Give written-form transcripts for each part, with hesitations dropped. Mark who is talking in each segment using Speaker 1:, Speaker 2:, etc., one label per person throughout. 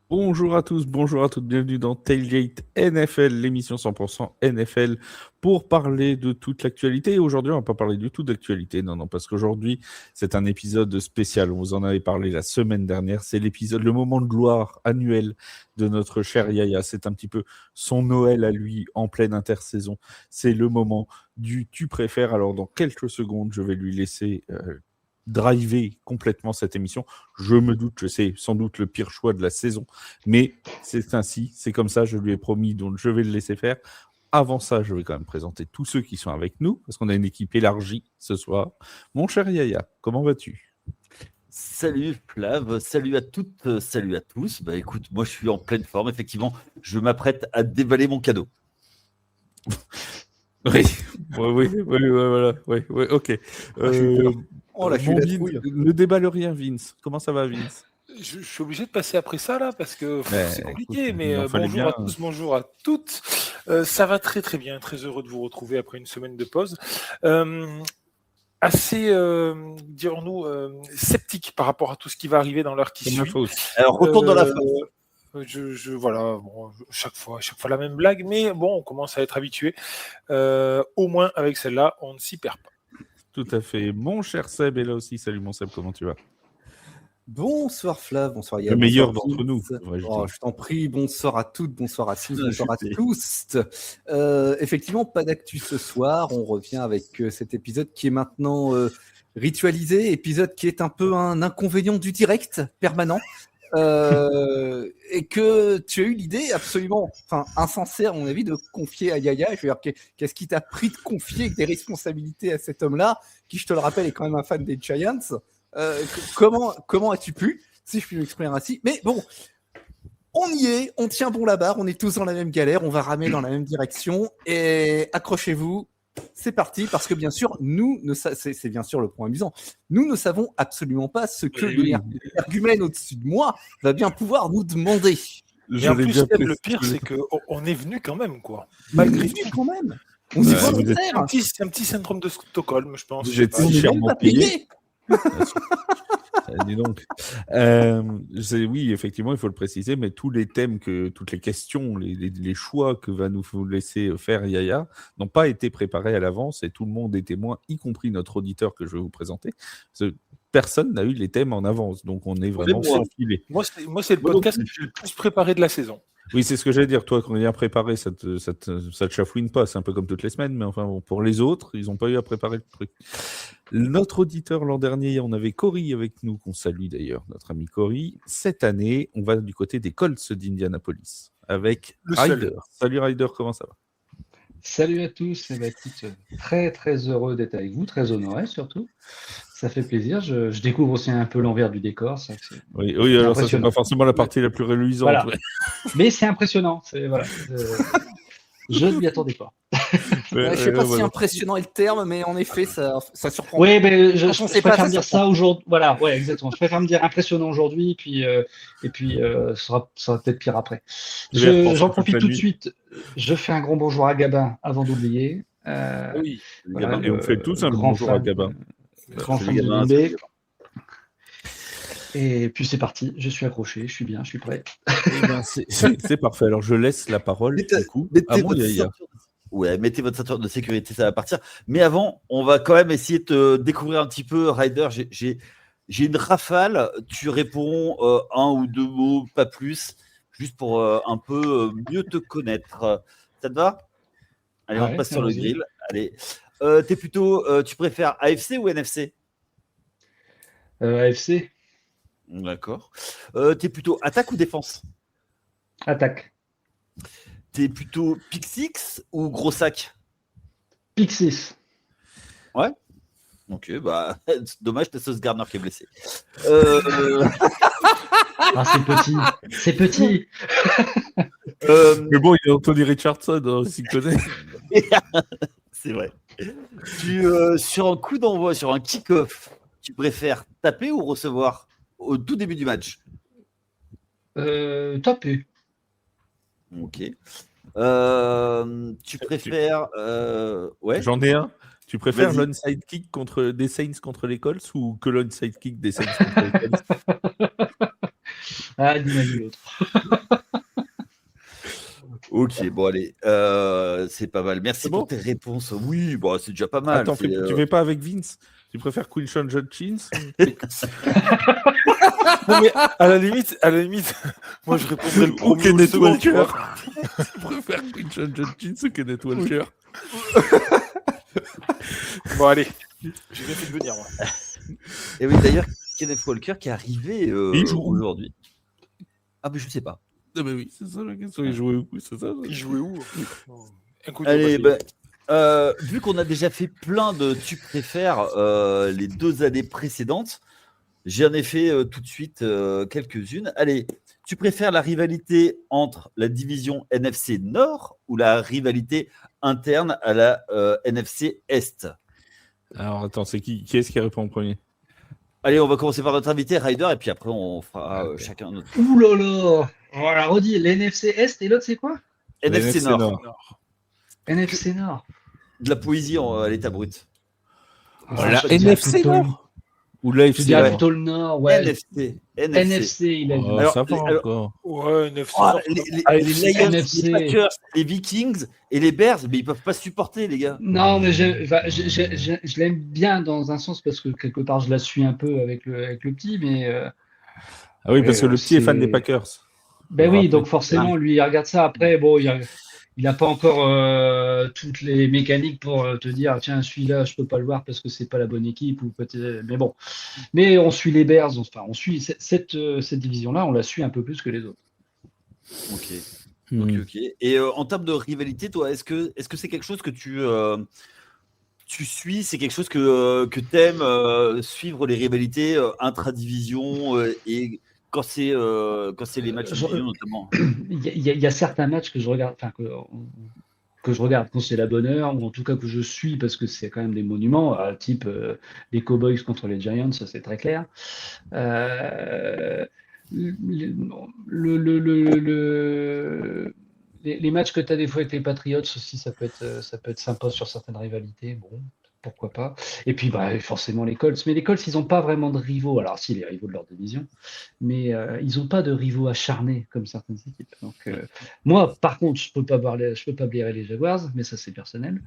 Speaker 1: Bonjour à tous, bonjour à toutes, bienvenue dans Tailgate NFL, l'émission 100% NFL pour parler de toute l'actualité. Et aujourd'hui, on va pas parler du tout d'actualité, non, parce qu'aujourd'hui, c'est un épisode spécial. On vous en avait parlé la semaine dernière. C'est l'épisode, le moment de gloire annuel de notre cher Yaya. C'est un petit peu son Noël à lui en pleine intersaison. C'est le moment du tu préfères. Alors, dans quelques secondes, je vais lui laisser driver complètement cette émission. Je me doute que c'est sans doute le pire choix de la saison, mais c'est ainsi, c'est comme ça, je lui ai promis, donc je vais le laisser faire. Avant ça, je vais quand même présenter tous ceux qui sont avec nous, parce qu'on a une équipe élargie ce soir. Mon cher Yaya, comment vas-tu?
Speaker 2: Salut Flav, salut à toutes, salut à tous. Bah écoute, moi je suis en pleine forme, effectivement, je m'apprête à déballer mon cadeau.
Speaker 1: Oui, voilà, oui, ok.
Speaker 3: Oh, la
Speaker 1: Mon Vince, ne déballe rien, Vince. Comment ça va, Vince?
Speaker 3: Je suis obligé de passer après ça là parce que c'est compliqué,
Speaker 1: écoute,
Speaker 3: mais
Speaker 1: fallait
Speaker 3: bonjour
Speaker 1: bien.
Speaker 3: à tous, bonjour à toutes. Ça va très très bien, très heureux de vous retrouver après une semaine de pause. Assez, dirons-nous, sceptique par rapport à tout ce qui va arriver dans l'heure qui
Speaker 1: C'est ma
Speaker 3: suit.
Speaker 1: faute.
Speaker 2: Alors retourne dans la fosse.
Speaker 3: Voilà, bon, chaque fois la même blague, mais bon, on commence à être habitué. Au moins avec celle-là, on ne s'y perd pas.
Speaker 1: Tout à fait. Mon cher Seb est là aussi. Salut mon Seb, comment tu vas?
Speaker 4: Bonsoir Flav, bonsoir Yann.
Speaker 1: Le meilleur
Speaker 4: bonsoir
Speaker 1: d'entre nous.
Speaker 4: Je t'en prie, bonsoir à toutes, bonsoir à tous, bonsoir à
Speaker 2: Chuté.
Speaker 4: tous. Effectivement, pas d'actu ce soir. On revient avec cet épisode qui est maintenant ritualisé, épisode qui est un peu un inconvénient du direct permanent. Et que tu as eu l'idée absolument insensée à mon avis de confier à Yaya. Je veux dire, qu'est-ce qui t'a pris de confier des responsabilités à cet homme-là, qui je te le rappelle est quand même un fan des Giants. Comment as-tu pu, si je puis m'exprimer ainsi? Mais bon, on y est, on tient bon la barre, on est tous dans la même galère, on va ramer dans la même direction et accrochez-vous, c'est parti, parce que bien sûr, c'est bien sûr le point amusant, nous ne savons absolument pas ce que l'énergumène au-dessus de moi va bien pouvoir nous demander.
Speaker 3: Et en plus, le pire, c'est qu'on est venu quand même, quoi.
Speaker 4: Malgré tout, quand même. On
Speaker 3: c'est un petit syndrome de Stockholm, je pense.
Speaker 1: Vous êtes si chèrement payé. Dis donc. Oui, effectivement, il faut le préciser, mais tous les thèmes, toutes les questions, les choix que va nous laisser faire Yaya n'ont pas été préparés à l'avance et tout le monde est témoin, y compris notre auditeur que je vais vous présenter. Personne n'a eu les thèmes en avance, donc on est vraiment sans filet.
Speaker 3: Moi, c'est le podcast que j'ai le plus préparé de la saison.
Speaker 1: Oui, c'est ce que j'allais dire. Toi, quand il y a préparé, ça te chafouine pas. C'est un peu comme toutes les semaines, mais enfin, bon, pour les autres, ils n'ont pas eu à préparer le truc. Notre auditeur l'an dernier, on avait Cory avec nous, qu'on salue d'ailleurs, notre ami Cory. Cette année, on va du côté des Colts d'Indianapolis avec Ryder. Salut Ryder, comment ça va?
Speaker 5: Salut à tous. Écoute, très très heureux d'être avec vous, très honoré surtout. Ça fait plaisir. Je découvre aussi un peu l'envers du décor.
Speaker 1: Oui, alors ça, c'est pas forcément la partie la plus reluisante.
Speaker 5: Voilà. Ouais. Mais c'est impressionnant. Je ne m'y attendais pas.
Speaker 4: Je ne sais pas si impressionnant est le terme, mais en effet, ça surprend.
Speaker 5: Oui, mais je préfère me dire ça aujourd'hui. Voilà, ouais, exactement. Je préfère me dire impressionnant aujourd'hui, et puis ça sera peut-être pire après. J'en profite tout de suite. Je fais un grand bonjour à Gabin avant d'oublier.
Speaker 1: Oui, voilà, et on fait tous un bonjour à Gabin.
Speaker 5: Grand fan de Green. Et puis c'est parti, je suis accroché, je suis bien, je suis prêt.
Speaker 1: C'est parfait. Alors je laisse la parole du coup à mon Yaya.
Speaker 2: Ouais, mettez votre ceinture de sécurité, ça va partir. Mais avant, on va quand même essayer de découvrir un petit peu Ryder. J'ai une rafale. Tu réponds un ou deux mots, pas plus, juste pour un peu mieux te connaître. Ça te va? Allez, on passe sur le grill. Allez. Tu préfères AFC ou NFC?
Speaker 5: AFC.
Speaker 2: D'accord. T'es plutôt attaque ou défense?
Speaker 5: Attaque.
Speaker 2: T'es plutôt pick six ou gros sac?
Speaker 5: Pick six.
Speaker 2: Ouais. Ok, bah dommage, t'as Sauce Gardner qui est blessé.
Speaker 5: Ah, c'est petit. C'est petit.
Speaker 1: Mais bon, il y a Anthony Richardson, s'il connaît.
Speaker 2: C'est vrai. Sur un coup d'envoi, sur un kick-off, tu préfères taper ou recevoir au tout début du match?
Speaker 5: Taper.
Speaker 2: Ok. Tu préfères... ouais.
Speaker 1: J'en ai un. Tu préfères l'onside kick des Saints contre les Colts ou que l'onside kick des Saints contre les Colts?
Speaker 5: Ah, ni l'un ni l'autre.
Speaker 2: Ok, bon allez, c'est pas mal. Merci
Speaker 1: C'est
Speaker 2: pour
Speaker 1: bon
Speaker 2: tes réponses. Oui, bon, c'est déjà pas mal.
Speaker 1: Attends,
Speaker 2: C'est,
Speaker 1: tu fais pas avec Vince? Tu préfères Quinshon Judkins?
Speaker 3: Non, mais à la limite, moi je répondrais le
Speaker 1: Ou
Speaker 3: premier ou le
Speaker 1: Kenneth
Speaker 3: second, tu
Speaker 1: Walker?
Speaker 3: vois.
Speaker 1: Tu préfères Quinshon Judkins ou Kenneth Walker?
Speaker 3: Bon, allez, j'ai bien fait de venir, moi.
Speaker 2: Et oui, d'ailleurs, Kenneth Walker qui est arrivé
Speaker 1: Il joue où
Speaker 2: aujourd'hui. Ah, mais je sais pas.
Speaker 1: Ah bah oui, c'est ça la question. Il jouait où? C'est ça?
Speaker 3: Il jouait où? Écoute,
Speaker 2: Allez,
Speaker 3: vas-y.
Speaker 2: vu qu'on a déjà fait plein de tu préfères les 2 années précédentes, j'en ai fait tout de suite quelques-unes. Allez, tu préfères la rivalité entre la division NFC Nord ou la rivalité interne à la NFC Est?
Speaker 1: Alors attends, c'est qui est-ce qui répond en premier?
Speaker 2: Allez, on va commencer par notre invité Ryder et puis après on fera
Speaker 1: Ok.
Speaker 2: chacun notre.
Speaker 5: Ouh là là. Voilà, redis, l'NFC Est et l'autre c'est quoi?
Speaker 2: NFC Nord.
Speaker 1: Nord.
Speaker 5: NFC Nord.
Speaker 2: De la poésie à l'état brut.
Speaker 1: La
Speaker 5: je te dirais
Speaker 1: NFC
Speaker 5: plutôt-
Speaker 1: Nord? Ou
Speaker 5: Je
Speaker 1: l'AFC
Speaker 5: dirais
Speaker 2: ouais.
Speaker 5: plutôt le Nord, ouais.
Speaker 2: NFC.
Speaker 5: NFC, il a dit.
Speaker 1: Oh,
Speaker 2: Alors,
Speaker 1: ça va
Speaker 2: alors-
Speaker 1: encore.
Speaker 3: Ouais, NFC.
Speaker 2: Oh,
Speaker 3: Nord.
Speaker 2: les Lions,
Speaker 5: NFC.
Speaker 2: les Packers, les Vikings et les Bears, mais ils peuvent pas supporter, les gars.
Speaker 5: Non, mais je l'aime bien dans un sens parce que quelque part je la suis un peu avec le petit, mais
Speaker 1: Ah oui, parce que
Speaker 5: Ouais,
Speaker 1: le petit est fan
Speaker 5: c'est-
Speaker 1: des Packers.
Speaker 5: ben
Speaker 1: Faut
Speaker 5: oui,
Speaker 1: rappeler.
Speaker 5: donc forcément lui il regarde ça. Après, bon, il a pas encore toutes les mécaniques pour te dire tiens celui-là je peux pas le voir parce que c'est pas la bonne équipe ou peut-être. Mais bon, mais on suit les Bears, enfin on suit cette division-là, on la suit un peu plus que les autres.
Speaker 2: Ok.
Speaker 1: Hmm.
Speaker 2: Ok. Et en termes de rivalité, toi, est-ce que c'est quelque chose que tu suis? C'est quelque chose que tu aimes suivre les rivalités intra-division et quand c'est les matchs de division notamment.
Speaker 5: Il y a certains matchs que je regarde, enfin que je regarde quand c'est la bonne heure, ou en tout cas que je suis parce que c'est quand même des monuments, type les Cowboys contre les Giants, ça c'est très clair. Les matchs que tu as des fois avec les Patriots aussi, ça peut être sympa sur certaines rivalités. Bon, pourquoi pas. Et puis forcément les Colts. Mais les Colts, ils n'ont pas vraiment de rivaux. Alors si, les rivaux de leur division, mais ils n'ont pas de rivaux acharnés comme certaines équipes. Donc moi, par contre, je peux pas blairer les Jaguars, mais ça c'est personnel.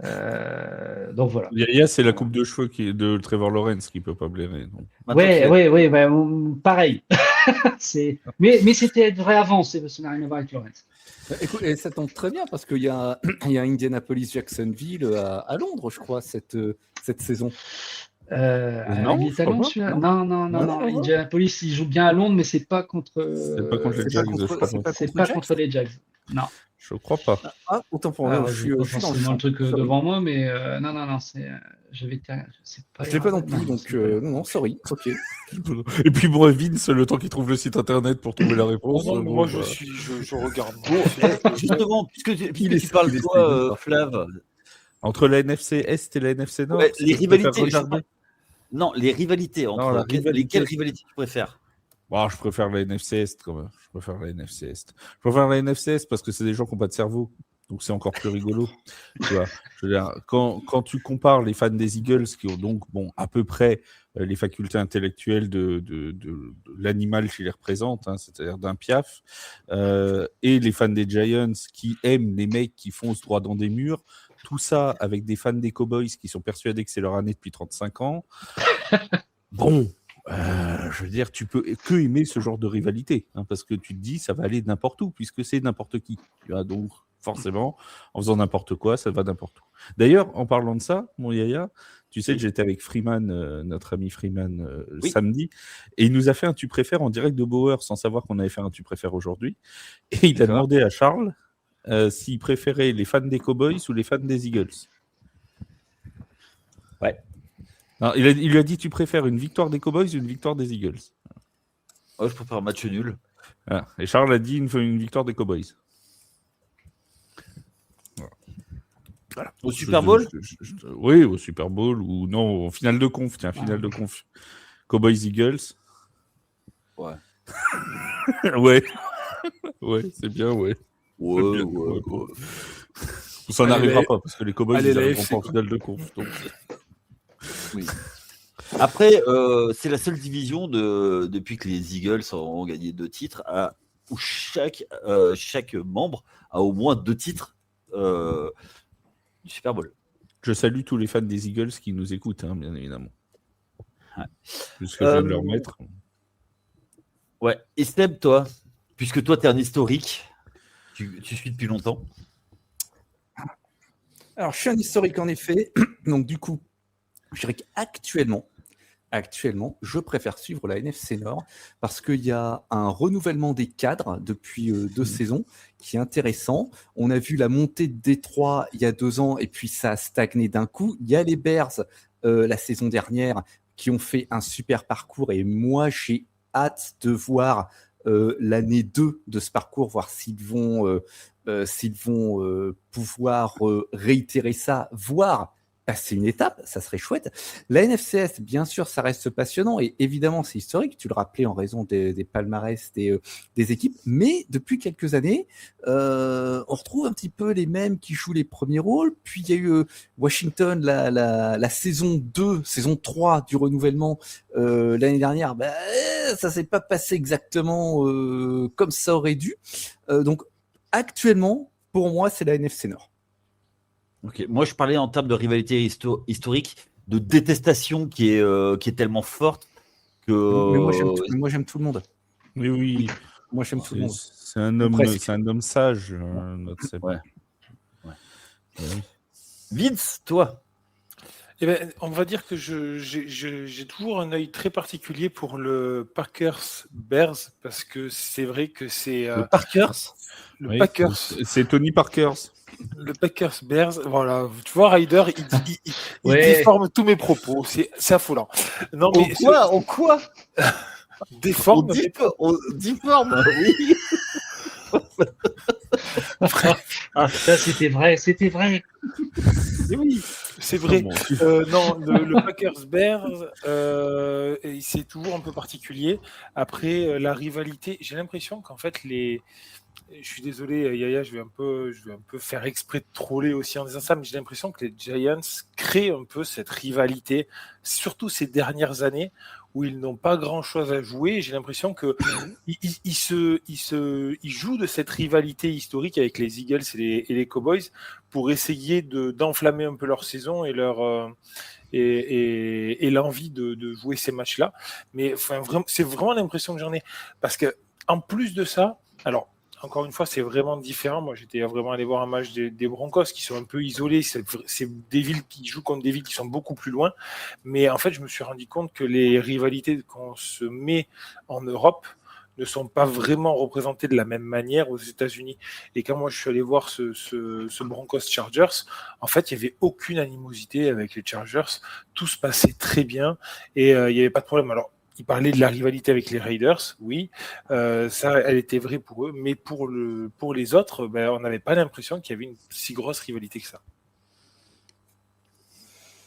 Speaker 5: Donc voilà.
Speaker 1: Yaya, c'est la coupe de cheveux de Trevor Lawrence qui peut pas blairer. Donc.
Speaker 5: Ouais, pareil. mais c'était vrai avant, ça n'a rien à voir avec Lawrence.
Speaker 4: Écoute, et ça tombe très bien parce qu'il y a Indianapolis-Jacksonville à Londres, je crois, cette saison.
Speaker 1: Non,
Speaker 5: il est à Londres, celui-là ? Non. Indianapolis, il joue bien à Londres, mais c'est pas contre.
Speaker 1: C'est pas contre les Jags, je crois.
Speaker 5: C'est pas contre les Jags. Non.
Speaker 1: Je crois pas.
Speaker 4: Ah, autant pour moi.
Speaker 5: Je n'ai pas forcément le truc devant moi, mais non, c'est. Je
Speaker 4: l'ai pas non plus, donc non, sorry. Ok.
Speaker 1: Et puis bon, Vince, le temps qu'il trouve le site internet pour trouver la réponse.
Speaker 3: Non,
Speaker 1: bon,
Speaker 3: moi
Speaker 1: bah.
Speaker 3: je regarde.
Speaker 2: Justement, puisque tu parles de toi, Flav.
Speaker 1: Entre la NFC Est et la NFC Nord,
Speaker 2: Ouais, les rivalités.
Speaker 1: regarder.
Speaker 2: Non, les rivalités entre lesquelles rivalités tu préfères?
Speaker 1: Bon, je préfère la NFC Est quand même. Je préfère la NFC Est parce que c'est des gens qui n'ont pas de cerveau. Donc c'est encore plus rigolo. Tu vois, je veux dire, quand tu compares les fans des Eagles qui ont donc à peu près les facultés intellectuelles de l'animal qui les représente, hein, c'est-à-dire d'un piaf, et les fans des Giants qui aiment les mecs qui foncent droit dans des murs, tout ça avec des fans des Cowboys qui sont persuadés que c'est leur année depuis 35 ans. Bon, je veux dire, tu peux que aimer ce genre de rivalité, hein, parce que tu te dis ça va aller n'importe où, puisque c'est n'importe qui. Tu vois, donc forcément, en faisant n'importe quoi, ça va n'importe où. D'ailleurs, en parlant de ça, mon Yaya, tu sais que j'étais avec Freeman, notre ami Freeman, samedi, et il nous a fait un tu préfères en direct de Bauer, sans savoir qu'on avait fait un tu préfères aujourd'hui. Et il a demandé à Charles s'il préférait les fans des Cowboys ou les fans des Eagles.
Speaker 2: Ouais.
Speaker 1: Non, il lui a dit tu préfères une victoire des Cowboys ou une victoire des Eagles?
Speaker 2: Je préfère un match nul.
Speaker 1: Ah, et Charles a dit une victoire des Cowboys. Voilà.
Speaker 2: Au Super Bowl?
Speaker 1: Oui, au Super Bowl ou non, en finale de conf. Tiens, finale de conf. Cowboys Eagles.
Speaker 2: Ouais.
Speaker 1: Ouais. Ouais, c'est bien, ouais.
Speaker 2: Ouais.
Speaker 1: Ça n'arrivera pas parce que les Cowboys
Speaker 4: Allez,
Speaker 1: ils
Speaker 4: la
Speaker 1: arriveront
Speaker 4: FC,
Speaker 1: pas en finale de conf. Donc...
Speaker 2: Oui. Après, c'est la seule division depuis que les Eagles ont gagné 2 titres où chaque membre a au moins 2 titres du Super Bowl.
Speaker 1: Je salue tous les fans des Eagles qui nous écoutent, hein, bien évidemment.
Speaker 2: Ouais.
Speaker 1: C'est ce que je viens de leur mettre.
Speaker 2: Ouais. Et Seb, toi, puisque toi, tu es un historique, tu suis depuis longtemps.
Speaker 4: Alors, je suis un historique en effet. Donc, du coup, je dirais qu'actuellement, je préfère suivre la NFC Nord parce qu'il y a un renouvellement des cadres depuis 2 saisons qui est intéressant. On a vu la montée de Détroit il y a 2 ans et puis ça a stagné d'un coup. Il y a les Bears la saison dernière qui ont fait un super parcours et moi, j'ai hâte de voir l'année 2 de ce parcours, voir s'ils vont pouvoir réitérer ça, voire passer une étape, ça serait chouette. La NFCS, bien sûr, ça reste passionnant et évidemment, c'est historique, tu le rappelais en raison des palmarès des équipes, mais depuis quelques années, on retrouve un petit peu les mêmes qui jouent les premiers rôles, puis il y a eu Washington, la saison 2, saison 3 du renouvellement l'année dernière, ça s'est pas passé exactement comme ça aurait dû. Donc, actuellement, pour moi, c'est la NFC Nord.
Speaker 2: Ok, moi je parlais en termes de rivalité historique, de détestation qui est tellement forte que.
Speaker 4: Mais moi j'aime tout le monde.
Speaker 1: Oui.
Speaker 4: Moi j'aime tout le monde.
Speaker 1: C'est un homme sage, notre Seb.
Speaker 2: Ouais. Oui. Vince, toi.
Speaker 3: Eh ben, on va dire que j'ai toujours un œil très particulier pour le Packers Bears parce que c'est vrai que c'est
Speaker 2: le Packers.
Speaker 3: Le Packers.
Speaker 1: C'est Tony Parkers.
Speaker 3: Le Packers Bears, voilà. Tu vois, Ryder, il déforme tous mes propos. C'est affolant. Non, mais
Speaker 2: en quoi
Speaker 3: déforme.
Speaker 2: On déforme, oui.
Speaker 5: Ça, c'était vrai.
Speaker 3: Et oui, c'est vrai. Non, le Packers Bears, c'est toujours un peu particulier. Après, la rivalité, j'ai l'impression qu'en fait, je suis désolé, Yaya, je vais un peu faire exprès de troller aussi en disant ça, mais j'ai l'impression que les Giants créent un peu cette rivalité, surtout ces dernières années où ils n'ont pas grand-chose à jouer. J'ai l'impression que ils jouent de cette rivalité historique avec les Eagles et les Cowboys pour essayer d'enflammer un peu leur saison et et l'envie de jouer ces matchs-là. Mais c'est vraiment l'impression que j'en ai, parce que en plus de ça, alors. Encore une fois, c'est vraiment différent. Moi, j'étais vraiment allé voir un match des Broncos qui sont un peu isolés. C'est des villes qui jouent contre des villes qui sont beaucoup plus loin. Mais en fait, je me suis rendu compte que les rivalités qu'on se met en Europe ne sont pas vraiment représentées de la même manière aux États-Unis. Et quand moi, je suis allé voir ce Broncos-Chargers, en fait, il n'y avait aucune animosité avec les Chargers. Tout se passait très bien et il n'y avait pas de problème. Alors, il parlait de la rivalité avec les Raiders, oui, ça, elle était vraie pour eux, mais pour les autres, on n'avait pas l'impression qu'il y avait une si grosse rivalité que ça.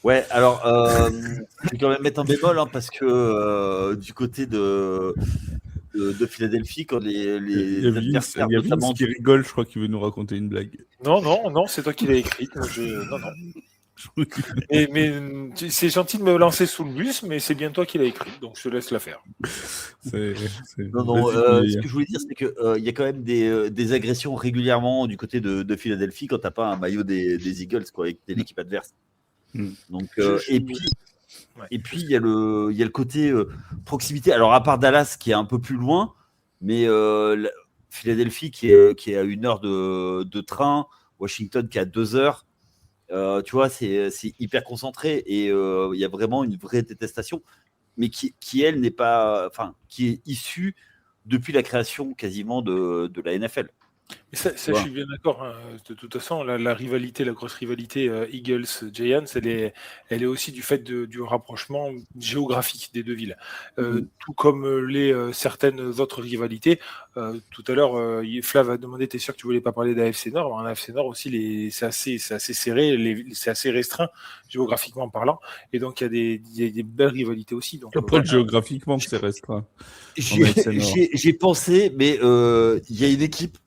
Speaker 2: Ouais, alors, je vais quand même mettre un bémol, parce que du côté de Philadelphie, quand les
Speaker 1: adversaires notamment qui rigole, je crois qu'il veut nous raconter une blague.
Speaker 3: Non, c'est toi qui l'as écrite. Non. Mais c'est gentil de me lancer sous le bus, mais c'est bien toi qui l'as écrit, donc je te laisse la faire.
Speaker 2: Non, ce que je voulais dire, c'est qu'il y a quand même des agressions régulièrement du côté de Philadelphie quand tu n'as pas un maillot des Eagles, quoi, avec l'équipe adverse. Donc, et puis il y a le côté proximité. Alors, à part Dallas qui est un peu plus loin, mais Philadelphie qui est à 1 heure de train, Washington qui est à 2 heures. Tu vois, c'est hyper concentré et il y a vraiment une vraie détestation, mais qui elle n'est pas, qui est issue depuis la création quasiment de la NFL.
Speaker 3: Mais ça je suis bien d'accord. De toute façon, la grosse rivalité Eagles-Giants, elle est aussi du fait du rapprochement géographique des deux villes. Tout comme certaines autres rivalités. Tout à l'heure, Flav a demandé, t'es sûr que tu voulais pas parler d'AFC Nord? En AFC Nord aussi, c'est assez serré, c'est assez restreint géographiquement parlant. Et donc, il y a des belles rivalités aussi. Donc,
Speaker 1: géographiquement que c'est restreint.
Speaker 2: J'ai pensé, mais il y a une équipe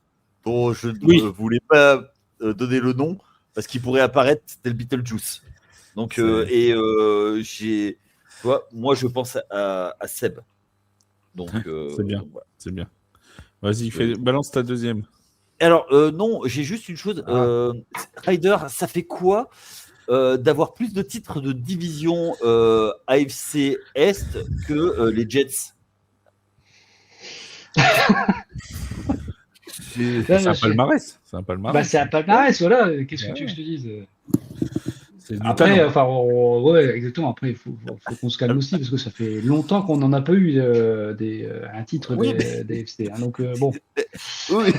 Speaker 2: dont je ne voulais pas donner le nom parce qu'il pourrait apparaître, c'était le Beetlejuice. Donc, il vois, moi, je pense à Seb. Donc,
Speaker 1: c'est bien.
Speaker 2: Voilà.
Speaker 1: C'est bien. Vas-y, balance ta deuxième.
Speaker 2: Alors, non, j'ai juste une chose. Ryder, ça fait quoi d'avoir plus de titres de division AFC Est que les Jets?
Speaker 1: C'est un palmarès. C'est un palmarès.
Speaker 5: Bah, c'est un palmarès, voilà. Qu'est-ce que tu veux que je te dise?
Speaker 1: C'est du
Speaker 5: Après,
Speaker 1: talent.
Speaker 5: ouais, exactement. Après, il faut qu'on se calme aussi parce que ça fait longtemps qu'on n'en a pas eu un titre d'AFC. Hein, donc, bon.
Speaker 2: Eux,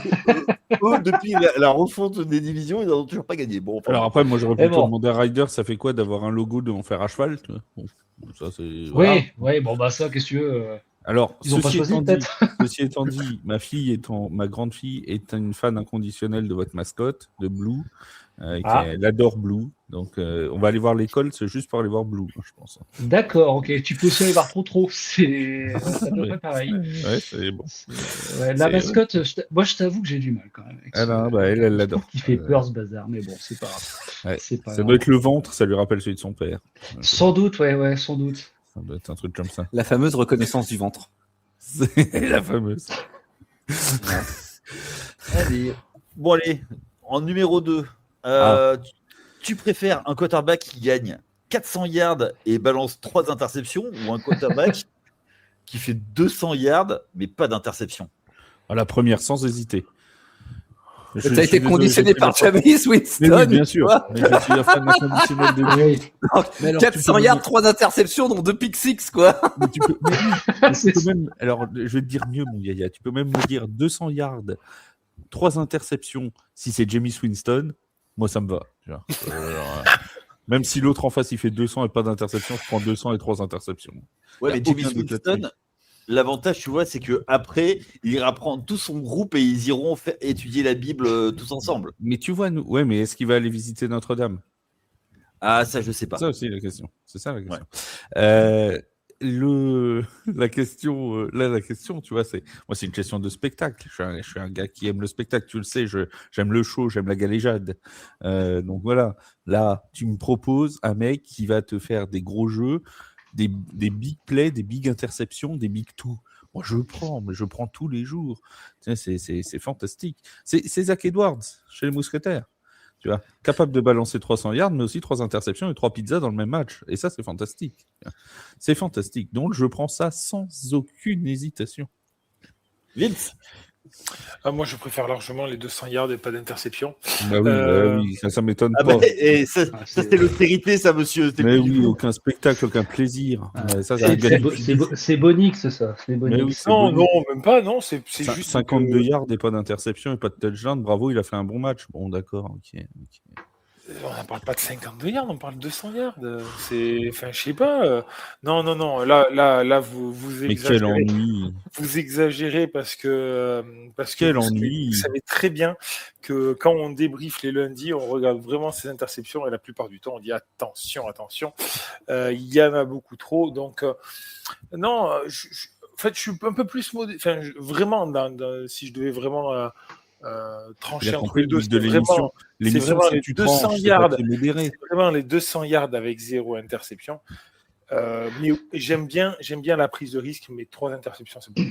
Speaker 2: depuis la refonte des divisions, ils n'en ont toujours pas gagné. Bon,
Speaker 1: Alors après, moi, j'aurais plutôt demandé à Ryder, ça fait quoi d'avoir un logo de fer à cheval, tu vois. Bon, ça, c'est... Voilà.
Speaker 5: Oui, bon, bah ça, qu'est-ce que tu veux
Speaker 1: Alors,
Speaker 5: ils n'ont pas choisi, peut-être.
Speaker 1: Ceci étant dit, ma grande fille est une fan inconditionnelle de votre mascotte, de Blue. Elle adore Blue. Donc, on va aller voir l'école, c'est juste pour aller voir Blue, je pense.
Speaker 5: D'accord, ok. Tu peux aussi aller voir trop. C'est à peu près pareil.
Speaker 1: Ouais, c'est bon.
Speaker 5: La mascotte, moi, je t'avoue que j'ai du mal quand même.
Speaker 1: Elle l'adore.
Speaker 5: Il fait peur ce bazar, mais bon, c'est pas grave.
Speaker 1: Ouais. Ça doit être le ventre, ça lui rappelle celui de son père.
Speaker 5: Sans doute, ouais, sans doute.
Speaker 1: Ça doit être un truc comme ça.
Speaker 4: La fameuse reconnaissance du ventre.
Speaker 1: C'est la fameuse.
Speaker 2: Allez. Bon, allez, en numéro 2. Tu préfères un quarterback qui gagne 400 yards et balance 3 interceptions ou un quarterback qui fait 200 yards mais pas d'interception?
Speaker 1: La première, sans hésiter.
Speaker 4: Ça a été conditionné par Jameis Winston.
Speaker 1: Mais oui, bien sûr. Mais je suis la fan inconditionnelle de lui.
Speaker 4: 400 yards, 3 interceptions, dont 2 pick six, quoi.
Speaker 1: Mais tu peux même, alors, je vais te dire mieux, mon Yaya. Tu peux même me dire 200 yards, 3 interceptions. Si c'est Jameis Winston, moi, ça me va. Même si l'autre en face, il fait 200 et pas d'interception, je prends 200 et 3 interceptions.
Speaker 2: Ouais, mais Jameis Winston, l'avantage, tu vois, c'est qu'après, il ira prendre tout son groupe et ils iront étudier la Bible tous ensemble.
Speaker 1: Mais tu vois, mais est-ce qu'il va aller visiter Notre-Dame?
Speaker 2: Ah, ça, je sais pas.
Speaker 1: C'est ça aussi la question. C'est ça la question. Ouais. La question, tu vois, c'est une question de spectacle. Je suis un gars qui aime le spectacle, tu le sais. J'aime le show, j'aime la galéjade. Donc voilà. Là, tu me proposes un mec qui va te faire des gros jeux, des big plays, des big interceptions, des big tout. Moi, je prends tous les jours. C'est fantastique. C'est Zach Edwards chez les Mousquetaires. Tu vois, capable de balancer 300 yards, mais aussi 3 interceptions et 3 pizzas dans le même match. Et ça, c'est fantastique. C'est fantastique. Donc, je prends ça sans aucune hésitation.
Speaker 2: Vince?
Speaker 3: Moi, je préfère largement les 200 yards et pas d'interception.
Speaker 1: Bah oui, ça m'étonne pas.
Speaker 2: Et ça, c'était l'austérité, ça, monsieur.
Speaker 1: Mais oui, aucun spectacle, aucun plaisir.
Speaker 5: C'est Bonix, ça.
Speaker 3: Non, même pas. Non, c'est juste
Speaker 1: 52 yards et pas d'interception et pas de touchdown. Bravo, il a fait un bon match. Bon, d'accord, ok.
Speaker 3: On ne parle pas de 52 yards, on parle de 200 yards. Enfin, je sais pas. Non. Là, vous exagérez.
Speaker 1: Mais quel ennui.
Speaker 3: Vous exagérez parce que
Speaker 1: quel ennui.
Speaker 3: Vous savez très bien que quand on débriefe les lundis, on regarde vraiment ces interceptions et la plupart du temps, on dit attention. Il y en a beaucoup trop. Donc, non, en fait, je suis un peu plus modeste. Enfin, vraiment, si je devais vraiment... trancher entre les deux,
Speaker 1: de l'émission.
Speaker 3: C'est vraiment les 200 yards.
Speaker 1: C'est
Speaker 3: vraiment les 200 yards avec 0 interception. Mais j'aime bien la prise de risque, mais 3 interceptions, c'est bon.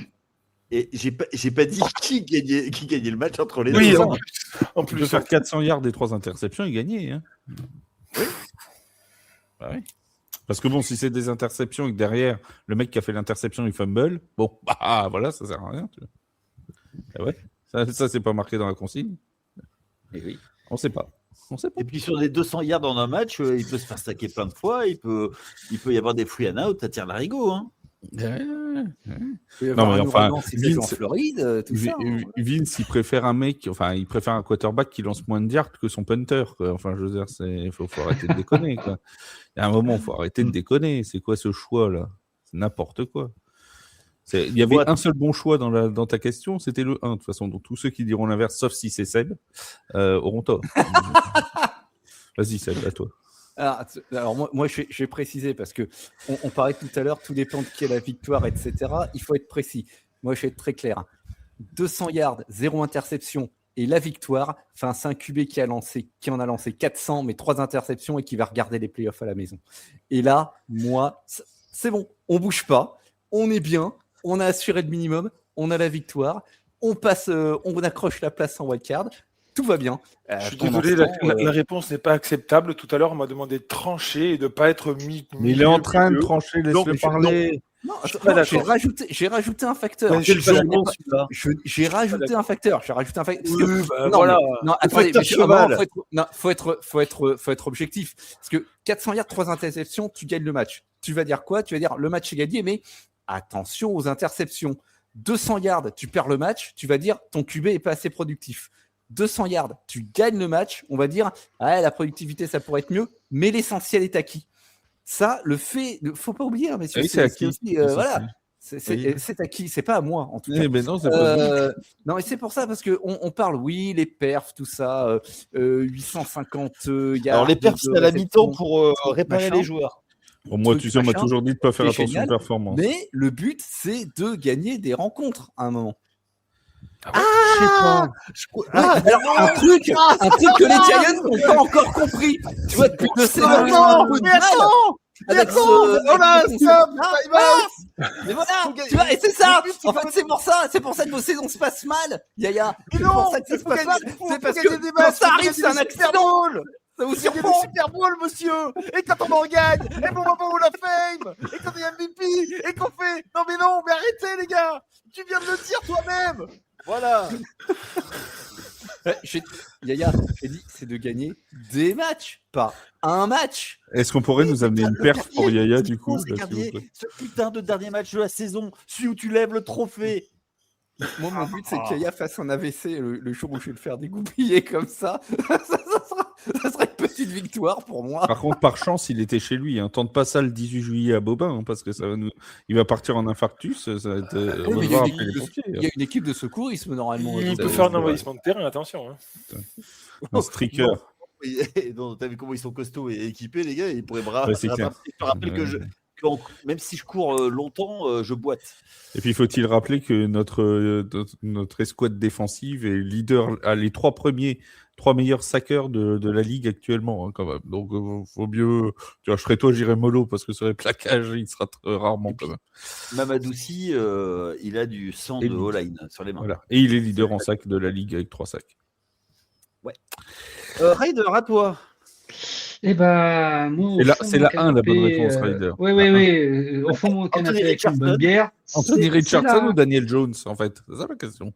Speaker 2: Et j'ai pas dit qui gagnait le match entre les deux.
Speaker 3: Oui,
Speaker 1: en plus, il peut faire 400 yards et 3 interceptions et gagner. Hein.
Speaker 2: Oui.
Speaker 1: Bah oui. Parce que bon, si c'est des interceptions et que derrière, le mec qui a fait l'interception, il fumble, bon, bah voilà, ça sert à rien. Tu vois. Ah ouais. Ça, c'est pas marqué dans la consigne.
Speaker 2: Et oui.
Speaker 1: On sait pas.
Speaker 2: Et puis sur les 200 yards dans un match, il peut se faire stacker plein de fois. Il peut y avoir des free and out, ça tire l'arigot. Hein.
Speaker 1: Non, mais enfin,
Speaker 4: Vince, en Floride, tout ça.
Speaker 1: Vince, il préfère un quarterback qui lance moins de yards que son punter. Quoi. Enfin, je veux dire, faut arrêter de déconner. Quoi. Il y a un moment, il faut arrêter de déconner. C'est quoi ce choix-là? C'est n'importe quoi. Il y avait un seul bon choix dans ta question, c'était le 1 de toute façon. Donc tous ceux qui diront l'inverse, sauf si c'est Seb, auront tort. Vas-y Seb, à toi.
Speaker 4: Alors moi je vais préciser parce que on parlait tout à l'heure, tout dépend de qui est la victoire, etc. Il faut être précis. Moi je vais être très clair. 200 yards, 0 interception et la victoire. Enfin, c'est un QB qui en a lancé 400, mais 3 interceptions et qui va regarder les playoffs à la maison. Et là, moi, c'est bon, on bouge pas, on est bien, on a assuré le minimum, on a la victoire, on passe, on accroche la place en wildcard, tout va bien.
Speaker 3: Je suis désolé, la réponse n'est pas acceptable. Tout à l'heure, on m'a demandé de trancher et de ne pas être mis.
Speaker 1: Mais il est en train de trancher, laisse-le parler.
Speaker 4: Non, j'ai rajouté un facteur.
Speaker 3: Ouais,
Speaker 4: J'ai rajouté un facteur.
Speaker 2: Voilà.
Speaker 4: Non, attendez, faut être objectif. Parce que 400 yards, 3 interceptions, tu gagnes le match. Tu vas dire quoi? Tu vas dire le match est gagné, mais attention aux interceptions. 200 yards, tu perds le match, tu vas dire ton QB est pas assez productif. 200 yards, tu gagnes le match, on va dire la productivité ça pourrait être mieux, mais l'essentiel est acquis. Ça, faut pas oublier, hein, messieurs.
Speaker 1: Oui, c'est acquis.
Speaker 4: Voilà, c'est acquis, c'est pas à moi en tout cas.
Speaker 1: Mais non, c'est pas
Speaker 4: non, et c'est pour ça parce que on parle, oui, les perfs, tout ça, 850 yards.
Speaker 2: Alors les perfs, c'est à la mi-temps pour réparer les joueurs.
Speaker 1: Bon, moi, tu sais, on m'a toujours dit de pas faire attention aux performances.
Speaker 4: Mais le but, c'est de gagner des rencontres à un moment.
Speaker 2: Alors,
Speaker 4: un truc que les Giants n'ont pas encore compris. Tu vois, depuis 2 saisons, ils ont un peu de mal. Mais voilà, tu vois, et c'est ça. En fait, c'est pour ça que vos saisons se passent mal, Yaya. C'est pour ça que ça se passe mal. C'est parce que quand ça arrive, c'est un accident. Ça vous surprend?
Speaker 2: C'est Super Bowl, monsieur. Et quand on en gagne, et bon moment où la fame, et quand il y a MVP, et qu'on fait non mais arrêtez les gars. Tu viens de le dire toi-même. Voilà.
Speaker 4: Yaya, j'ai dit, c'est de gagner des matchs, pas un match.
Speaker 1: Est-ce qu'on pourrait nous amener une perf pour Yaya du coup?
Speaker 2: Ce putain de dernier match de la saison, celui où tu lèves le trophée.
Speaker 4: Moi, mon but, c'est que Yaya fasse un AVC le jour où je vais le faire dégoupiller comme ça. Ça sera une petite victoire pour moi.
Speaker 1: Par contre, par chance, il était chez lui. Hein. Tente pas ça le 18 juillet à Bobin, hein, parce que il va partir en infarctus. Ça va être...
Speaker 4: il y a une équipe de secourisme normalement.
Speaker 3: Il peut faire un envahissement de terrain, attention. Hein.
Speaker 1: Un streaker.
Speaker 2: T'as vu comment ils sont costauds et équipés, les gars? Ils pourraient braver.
Speaker 1: C'est clair.
Speaker 2: Je te rappelle que même si je cours longtemps, je boite.
Speaker 1: Et puis, faut-il rappeler que notre escouade défensive est leader à les 3 meilleurs sackers de la ligue actuellement, hein, quand même. Donc, faut mieux. Tu vois, j'irais mollo parce que sur les plaquages, il sera très rarement quand même.
Speaker 2: Mamadouci, il a du sang de O-line sur les mains.
Speaker 1: Voilà. Et il est leader en sac de la ligue avec 3 sacs.
Speaker 2: Ouais. Ryder, à toi.
Speaker 5: Eh ben, moi,
Speaker 1: c'est la 1 la bonne réponse, Ryder.
Speaker 5: Oui. Au fond, mon canapé avec une bonne bière.
Speaker 1: Anthony Richardson ou Daniel Jones, en fait? C'est ça la question.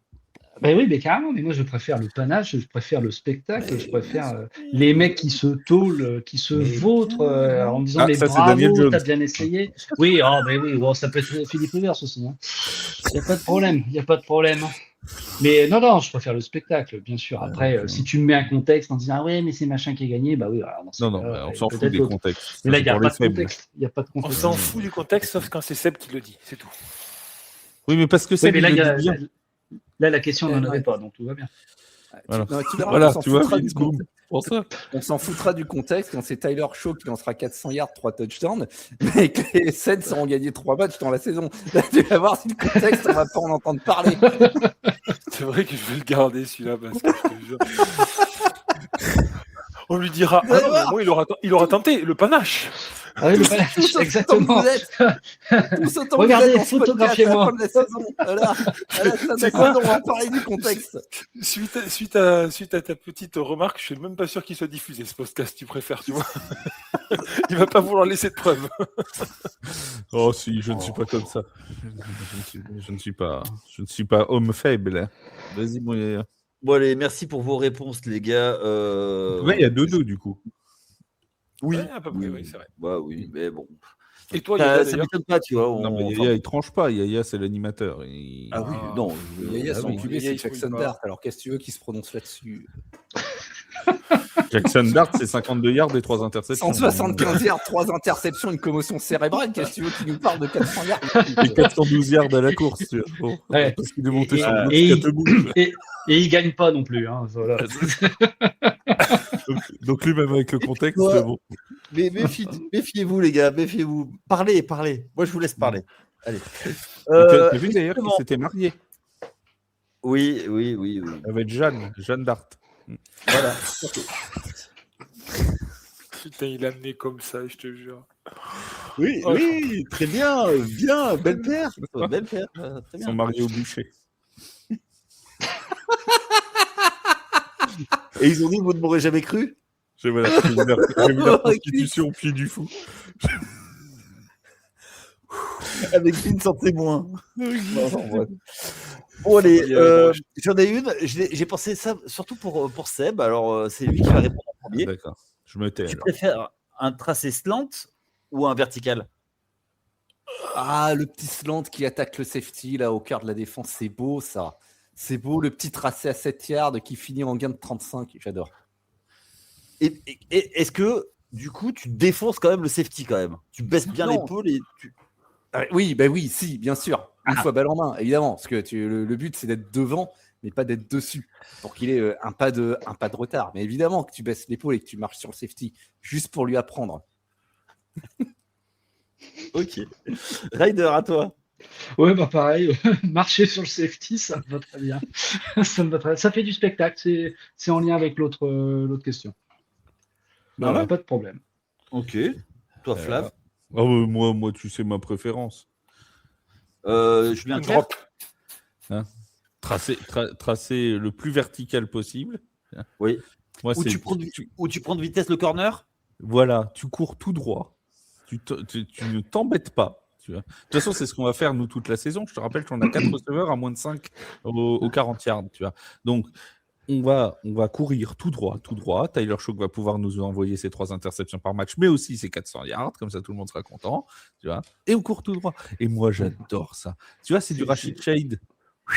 Speaker 5: Ben oui, mais carrément. Mais moi, je préfère le panache, je préfère le spectacle, je préfère les mecs qui se tôlent, qui se vautrent en disant mais bravo, t'as bien essayé. Oui, ça peut être Philippe Rivers aussi. Il n'y a pas de problème. Mais non, je préfère le spectacle, bien sûr. Après, si tu me mets un contexte en disant ah ouais, mais c'est machin qui a gagné, bah oui. Alors,
Speaker 1: on s'en fout des contextes.
Speaker 5: Mais là, il n'y a pas de contexte.
Speaker 3: On s'en fout du contexte, sauf quand c'est Seb qui le dit, c'est tout.
Speaker 1: Oui, mais parce que Seb
Speaker 5: il
Speaker 1: le dit bien.
Speaker 5: Là, la question n'en avait pas, donc tout va bien.
Speaker 1: Voilà, tu vois,
Speaker 4: on s'en foutra du contexte quand c'est Tyler Shaw qui lancera 400 yards, 3 touchdowns, mais que les Saints auront gagné 3 matchs dans la saison. Là, tu vas voir si le contexte, on va pas en entendre parler.
Speaker 3: C'est vrai que je vais le garder celui-là parce que je te jure. On lui dira moi, il aura tenté le panache.
Speaker 5: Ah oui, le panache, exactement.
Speaker 4: Regardez,
Speaker 5: photographiez-moi.
Speaker 4: Voilà, c'est quoi, on va parler du contexte.
Speaker 3: Suite à ta petite remarque, je suis même pas sûr qu'il soit diffusé ce podcast, tu préfères, tu vois. Il va pas vouloir laisser de preuves.
Speaker 1: Oh si, je ne suis pas comme ça. Je ne suis pas homme faible. Vas-y, mon Yaya.
Speaker 2: Bon allez, merci pour vos réponses, les gars.
Speaker 1: Ouais, il y a 2-2 du coup.
Speaker 3: Oui, à peu près, oui, c'est vrai.
Speaker 2: Bah oui, mais bon.
Speaker 3: Et toi, Yaya,
Speaker 2: ça m'étonne pas, tu vois.
Speaker 1: Non, mais Yaya, il tranche pas. Yaya, c'est l'animateur.
Speaker 2: Ah oui, non.
Speaker 4: Yaya, son QB, c'est Jackson Dart. Alors, qu'est-ce que tu veux qu'il se prononce là-dessus?
Speaker 1: Jackson Dart, c'est 52 yards et 3 interceptions.
Speaker 4: 175 yards, 3 interceptions, une commotion cérébrale. Qu'est-ce que tu veux qu'il nous parle de 400 yards?
Speaker 1: Et 412 yards à la course, tu vois. Bon, parce qu'il est monté sur le bloc
Speaker 5: et il gagne pas non plus. Hein, voilà.
Speaker 1: donc lui, même avec le contexte, c'est bon.
Speaker 2: Mais méfiez-vous, les gars, méfiez-vous. Parlez. Moi, je vous laisse parler. Allez.
Speaker 1: T'as vu d'ailleurs qu'il s'était marié?
Speaker 2: Oui.
Speaker 1: Avec Jeanne Dart.
Speaker 2: Voilà.
Speaker 3: Putain, il a amené comme ça, je te jure.
Speaker 2: Oui,
Speaker 3: Oh,
Speaker 2: oui, très bien, bien, belle paire. Belle paire, très bien.
Speaker 1: Son Mario Boucher.
Speaker 2: Et ils ont dit, vous ne m'aurez jamais cru.
Speaker 1: J'ai vu la constitution au pied du fou.
Speaker 2: Avec Vince en témoin. Bon, allez, j'en ai une. J'ai pensé ça surtout pour Seb. Alors, c'est lui qui va répondre en premier.
Speaker 1: D'accord, je me tais.
Speaker 2: Tu
Speaker 1: alors.
Speaker 2: préfères un tracé slant ou un vertical?
Speaker 4: Ah, le petit slant qui attaque le safety là au cœur de la défense, c'est beau ça. C'est beau, le petit tracé à 7 yards qui finit en gain de 35, j'adore.
Speaker 2: Et est-ce que, du coup, tu défonces quand même le safety quand même? Tu baisses bien
Speaker 4: Non.
Speaker 2: l'épaule et tu...
Speaker 4: Oui, si, bien sûr. Une fois balle en main, évidemment. Parce que le but, c'est d'être devant, mais pas d'être dessus. Pour qu'il ait un pas de retard. Mais évidemment que tu baisses l'épaule et que tu marches sur le safety, juste pour lui apprendre.
Speaker 2: Ok. Ryder, à toi.
Speaker 5: Ouais, bah pareil, marcher sur le safety, ça me va très bien. Ça me va très... Ça fait du spectacle, c'est en lien avec l'autre question. Bah,
Speaker 1: ouais.
Speaker 5: pas de problème.
Speaker 2: Ok. Toi, Flav.
Speaker 1: Moi, tu sais ma préférence.
Speaker 2: Julien Clerc.
Speaker 1: Hein, tracer le plus vertical possible.
Speaker 2: Oui.
Speaker 1: Moi,
Speaker 2: Ou tu prends de vitesse le corner.
Speaker 1: Voilà, tu cours tout droit. Tu ne t'embêtes pas. Tu vois. De toute façon, c'est ce qu'on va faire, nous, toute la saison. Je te rappelle qu'on a 4 receveurs à moins de 5 au 40 yards. Tu vois. Donc, on va courir tout droit. Tyler Shough va pouvoir nous envoyer ses 3 interceptions par match, mais aussi ses 400 yards. Comme ça, tout le monde sera content. Tu vois. Et on court tout droit. Et moi, j'adore ça. Tu vois, c'est du Rashid Shade.